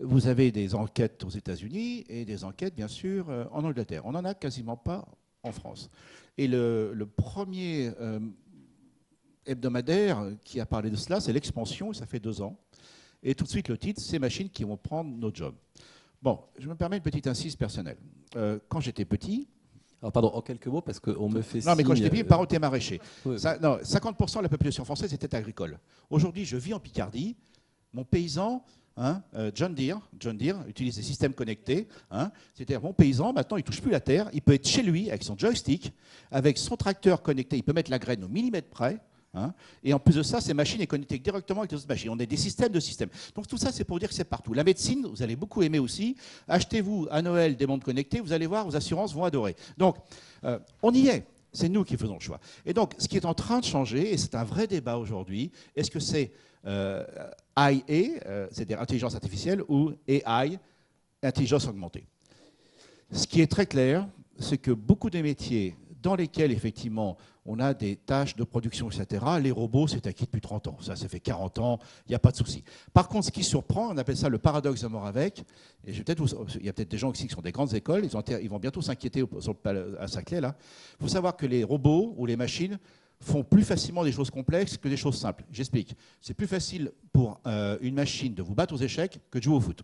Vous avez des enquêtes aux États-Unis et des enquêtes, bien sûr, en Angleterre. On n'en a quasiment pas en France. Et le premier hebdomadaire qui a parlé de cela, c'est l'Expansion, ça fait 2 ans. Et tout de suite, le titre, ces machines qui vont prendre nos jobs. Bon, je me permets une petite incise personnelle. Quand j'étais petit... Alors pardon, en quelques mots, parce qu'on me fait Non, mais quand j'étais petit, mes parents étaient maraîchers. Oui. 50% de la population française était agricole. Aujourd'hui, je vis en Picardie. Mon paysan, John Deere utilise des systèmes connectés. C'est-à-dire, mon paysan, maintenant, il ne touche plus la terre. Il peut être chez lui, avec son joystick, avec son tracteur connecté. Il peut mettre la graine au millimètre près. Et en plus de ça, ces machines sont connectées directement avec les autres machines. On a des systèmes de systèmes. Donc tout ça, c'est pour dire que c'est partout. La médecine, vous allez beaucoup aimer aussi. Achetez-vous à Noël des montres connectées, vous allez voir, vos assurances vont adorer. Donc, on y est. C'est nous qui faisons le choix. Et donc, ce qui est en train de changer, et c'est un vrai débat aujourd'hui, est-ce que c'est IA, c'est-à-dire intelligence artificielle, ou AI, intelligence augmentée? Ce qui est très clair, c'est que beaucoup de métiers dans lesquels, effectivement, on a des tâches de production, etc. Les robots, c'est acquis depuis 30 ans. Ça fait 40 ans, il n'y a pas de souci. Par contre, ce qui surprend, on appelle ça le paradoxe de Moravec, et il y a peut-être des gens ici qui sont des grandes écoles, ils vont bientôt s'inquiéter à Saclay, là. Il faut savoir que les robots ou les machines font plus facilement des choses complexes que des choses simples. J'explique. C'est plus facile pour une machine de vous battre aux échecs que de jouer au foot.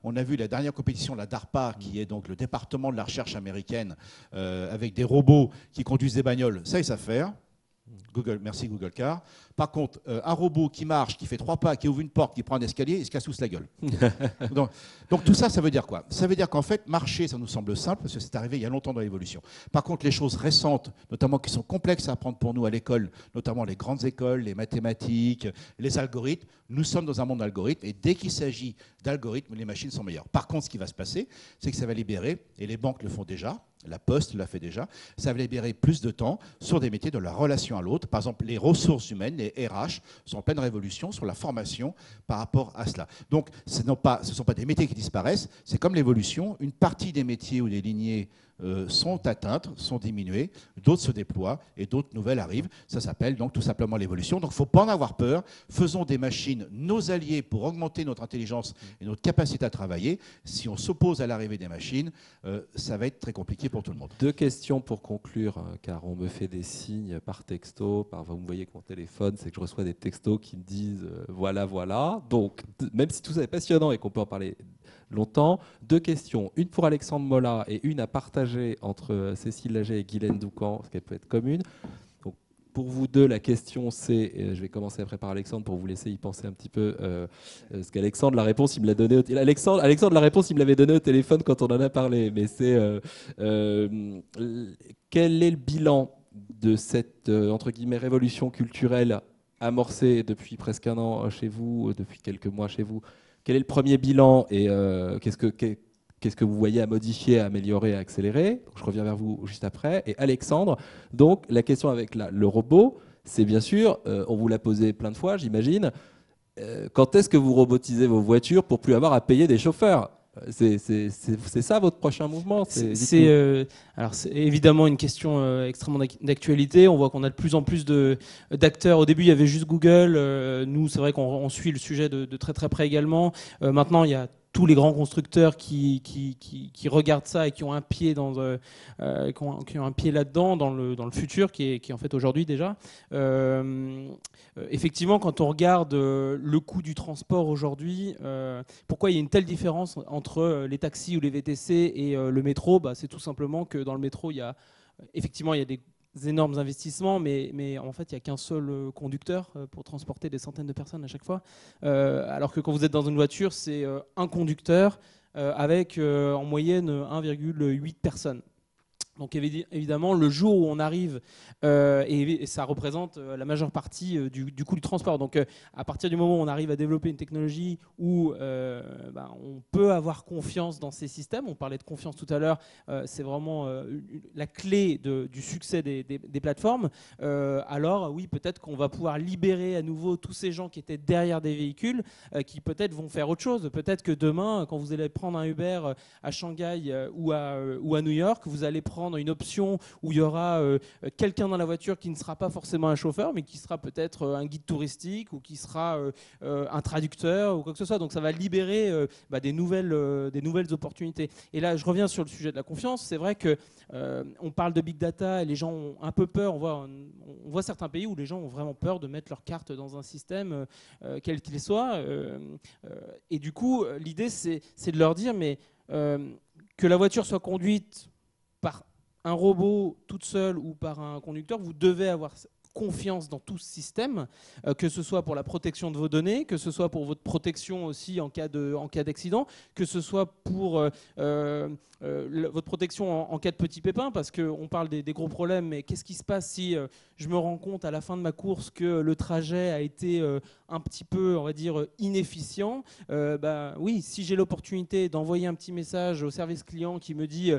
On a vu la dernière compétition, la DARPA, qui est donc le département de la recherche américaine, avec des robots qui conduisent des bagnoles. Ça, ils savent faire. Merci Google Car. Par contre, un robot qui marche, qui fait 3 pas, qui ouvre une porte, qui prend un escalier, il se casse tous la gueule. donc tout ça, ça veut dire quoi? Ça veut dire qu'en fait, marcher, ça nous semble simple, parce que c'est arrivé il y a longtemps dans l'évolution. Par contre, les choses récentes, notamment qui sont complexes à apprendre pour nous à l'école, notamment les grandes écoles, les mathématiques, les algorithmes, nous sommes dans un monde d'algorithmes, et dès qu'il s'agit d'algorithmes, les machines sont meilleures. Par contre, ce qui va se passer, c'est que ça va libérer, et les banques le font déjà, la Poste l'a fait déjà, ça va libérer plus de temps sur des métiers de la relation à l'autre. Par exemple, les ressources humaines, les RH, sont en pleine révolution sur la formation par rapport à cela. Donc, ce ne sont pas des métiers qui disparaissent, c'est comme l'évolution. Une partie des métiers ou des lignées sont atteintes, sont diminuées, d'autres se déploient et d'autres nouvelles arrivent. Ça s'appelle donc tout simplement l'évolution. Donc il ne faut pas en avoir peur. Faisons des machines nos alliés pour augmenter notre intelligence et notre capacité à travailler. Si on s'oppose à l'arrivée des machines, ça va être très compliqué pour tout le monde. 2 questions pour conclure, car on me fait des signes par texto. Vous me voyez que mon téléphone, c'est que je reçois des textos qui me disent voilà, voilà. Donc, même si tout ça est passionnant et qu'on peut en parler longtemps, 2 questions. Une pour Alexandre Mola et une à partager entre Cécile Laget et Guylaine Doucan, parce qu'elle peut être commune. Donc, pour vous deux, la question c'est, je vais commencer après par Alexandre pour vous laisser y penser un petit peu, parce qu'Alexandre, la réponse, il me l'a donnée. Alexandre, la réponse, il me l'avait donnée au téléphone quand on en a parlé. Mais c'est quel est le bilan de cette entre guillemets révolution culturelle amorcée depuis presque un an chez vous, depuis quelques mois chez vous? Quel est le premier bilan et qu'est-ce que vous voyez à modifier, à améliorer, à accélérer? Donc, je reviens vers vous juste après. Et Alexandre, donc la question avec le robot, c'est bien sûr, on vous l'a posé plein de fois, j'imagine, quand est-ce que vous robotisez vos voitures pour plus avoir à payer des chauffeurs? C'est ça votre prochain mouvement? Alors c'est évidemment une question extrêmement d'actualité. On voit qu'on a de plus en plus d'acteurs. Au début, il y avait juste Google. Nous, c'est vrai qu'on suit le sujet de très très près également. Maintenant, il y a tous les grands constructeurs qui regardent ça et qui ont un pied qui ont un pied là-dedans dans le futur qui est en fait aujourd'hui déjà. Effectivement, quand on regarde le coût du transport aujourd'hui, pourquoi il y a une telle différence entre les taxis ou les VTC et le métro? C'est tout simplement que dans le métro, il y a des énormes investissements, mais en fait, il n'y a qu'un seul conducteur pour transporter des centaines de personnes à chaque fois. Alors que quand vous êtes dans une voiture, c'est un conducteur avec en moyenne 1,8 personnes. Donc évidemment, le jour où on arrive, et ça représente la majeure partie du coût du transport. Donc à partir du moment où on arrive à développer une technologie où on peut avoir confiance dans ces systèmes, on parlait de confiance tout à l'heure, c'est vraiment la clé du succès des plateformes, alors oui, peut-être qu'on va pouvoir libérer à nouveau tous ces gens qui étaient derrière des véhicules, qui peut-être vont faire autre chose. Peut-être que demain, quand vous allez prendre un Uber à Shanghai ou à New York, vous allez prendre une option où il y aura quelqu'un dans la voiture qui ne sera pas forcément un chauffeur, mais qui sera peut-être un guide touristique ou qui sera un traducteur ou quoi que ce soit. Donc ça va libérer des nouvelles opportunités. Et là, je reviens sur le sujet de la confiance. C'est vrai qu'on parle de big data et les gens ont un peu peur. On voit certains pays où les gens ont vraiment peur de mettre leur carte dans un système, quel qu'il soit. Et du coup, l'idée, c'est de leur dire, mais que la voiture soit conduite par un robot toute seule ou par un conducteur, vous devez avoir confiance dans tout ce système, que ce soit pour la protection de vos données, que ce soit pour votre protection aussi en cas d'accident, que ce soit pour votre protection en cas de petits pépins, parce qu'on parle des gros problèmes, mais qu'est-ce qui se passe si je me rends compte à la fin de ma course que le trajet a été un petit peu, on va dire, inefficient? Oui, si j'ai l'opportunité d'envoyer un petit message au service client qui me dit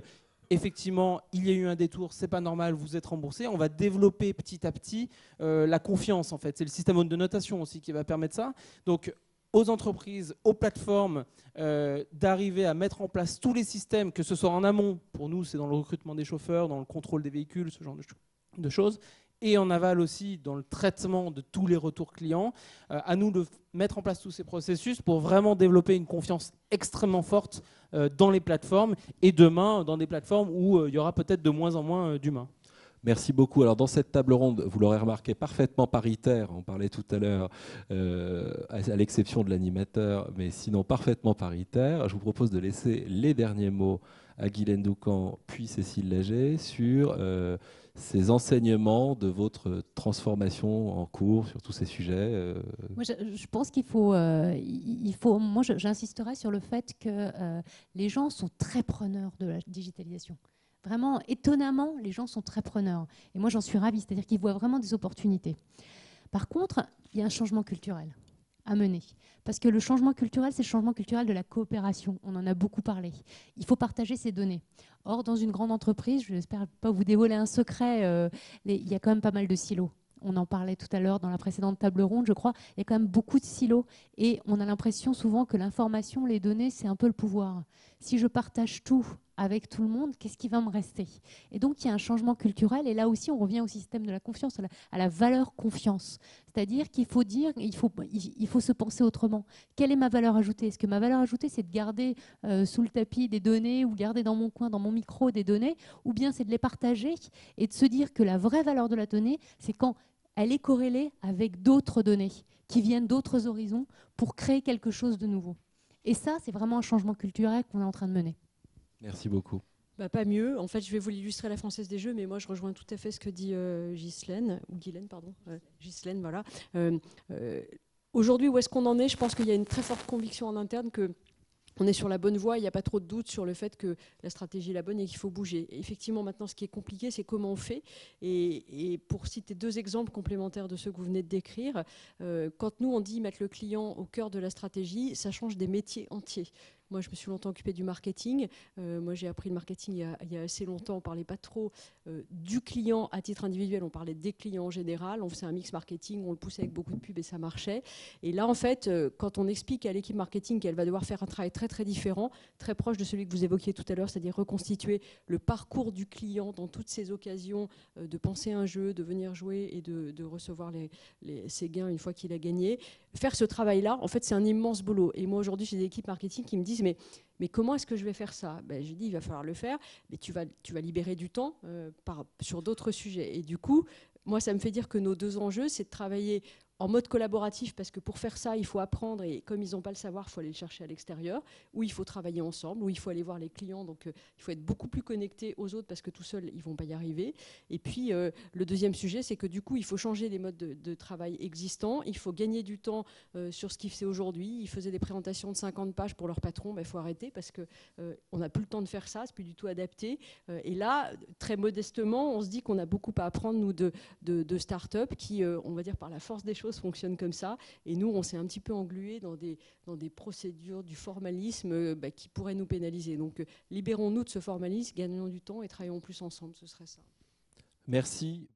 effectivement, il y a eu un détour, c'est pas normal, vous êtes remboursé. On va développer petit à petit la confiance, en fait. C'est le système de notation aussi qui va permettre ça. Donc, aux entreprises, aux plateformes, d'arriver à mettre en place tous les systèmes, que ce soit en amont, pour nous, c'est dans le recrutement des chauffeurs, dans le contrôle des véhicules, ce genre de choses, et en aval aussi dans le traitement de tous les retours clients, à nous de mettre en place tous ces processus pour vraiment développer une confiance extrêmement forte dans les plateformes et demain dans des plateformes où il y aura peut-être de moins en moins d'humains. Merci beaucoup. Alors dans cette table ronde, vous l'aurez remarqué, parfaitement paritaire, on parlait tout à l'heure, à l'exception de l'animateur, mais sinon parfaitement paritaire. Je vous propose de laisser les derniers mots à Guylaine Doucan puis Cécile Laget sur ces enseignements de votre transformation en cours sur tous ces sujets. Moi, je pense qu'il faut, moi j'insisterai sur le fait que les gens sont très preneurs de la digitalisation. Vraiment, étonnamment, les gens sont très preneurs. Et moi, j'en suis ravie, c'est-à-dire qu'ils voient vraiment des opportunités. Par contre, il y a un changement culturel à mener. Parce que le changement culturel, c'est le changement culturel de la coopération. On en a beaucoup parlé. Il faut partager ces données. Or, dans une grande entreprise, je n'espère pas vous dévoiler un secret, il y a quand même pas mal de silos. On en parlait tout à l'heure dans la précédente table ronde, je crois. Il y a quand même beaucoup de silos. Et on a l'impression souvent que l'information, les données, c'est un peu le pouvoir. Si je partage tout avec tout le monde, qu'est-ce qui va me rester? Et donc, il y a un changement culturel. Et là aussi, on revient au système de la confiance, à la valeur confiance. C'est-à-dire qu'il faut dire, il faut se penser autrement. Quelle est ma valeur ajoutée? Est-ce que ma valeur ajoutée, c'est de garder sous le tapis des données ou garder dans mon coin, dans mon micro des données, ou bien c'est de les partager et de se dire que la vraie valeur de la donnée, c'est quand elle est corrélée avec d'autres données qui viennent d'autres horizons pour créer quelque chose de nouveau. Et ça, c'est vraiment un changement culturel qu'on est en train de mener. Merci beaucoup. Bah, pas mieux. En fait, je vais vous l'illustrer à la Française des Jeux, mais moi, je rejoins tout à fait ce que dit Ghislaine, ou Guylaine, pardon. Ghislaine, voilà. Aujourd'hui, où est-ce qu'on en est? Je pense qu'il y a une très forte conviction en interne que on est sur la bonne voie, il n'y a pas trop de doute sur le fait que la stratégie est la bonne et qu'il faut bouger. Et effectivement, maintenant, ce qui est compliqué, c'est comment on fait. Et pour citer 2 exemples complémentaires de ceux que vous venez de décrire, quand nous, on dit mettre le client au cœur de la stratégie, ça change des métiers entiers. Moi, je me suis longtemps occupée du marketing. Moi, j'ai appris le marketing il y a assez longtemps. On ne parlait pas trop du client à titre individuel, on parlait des clients en général. On faisait un mix marketing, on le poussait avec beaucoup de pubs et ça marchait. Et là, en fait, quand on explique à l'équipe marketing qu'elle va devoir faire un travail très, très différent, très proche de celui que vous évoquiez tout à l'heure, c'est-à-dire reconstituer le parcours du client dans toutes ces occasions, de penser un jeu, de venir jouer et de recevoir ses gains une fois qu'il a gagné. Faire ce travail-là, en fait, c'est un immense boulot. Et moi, aujourd'hui, j'ai des équipes marketing qui me disent mais comment est-ce que je vais faire ça? J'ai dit, il va falloir le faire, mais tu vas libérer du temps sur d'autres sujets. Et du coup, moi, ça me fait dire que nos 2 enjeux, c'est de travailler en mode collaboratif, parce que pour faire ça, il faut apprendre, et comme ils n'ont pas le savoir, il faut aller le chercher à l'extérieur, où il faut travailler ensemble, où il faut aller voir les clients, donc il faut être beaucoup plus connecté aux autres, parce que tout seul, ils ne vont pas y arriver. Et puis, le deuxième sujet, c'est que du coup, il faut changer les modes de travail existants, il faut gagner du temps sur ce qu'ils faisaient aujourd'hui. Ils faisaient des présentations de 50 pages pour leur patron, il faut arrêter, parce qu'on n'a plus le temps de faire ça, c'est plus du tout adapté. Et là, très modestement, on se dit qu'on a beaucoup à apprendre, nous, de start-up qui, on va dire, par la force des choses, fonctionnent comme ça. Et nous, on s'est un petit peu englués dans des procédures, du formalisme qui pourraient nous pénaliser. Donc, libérons-nous de ce formalisme, gagnons du temps et travaillons plus ensemble. Ce serait ça. Merci.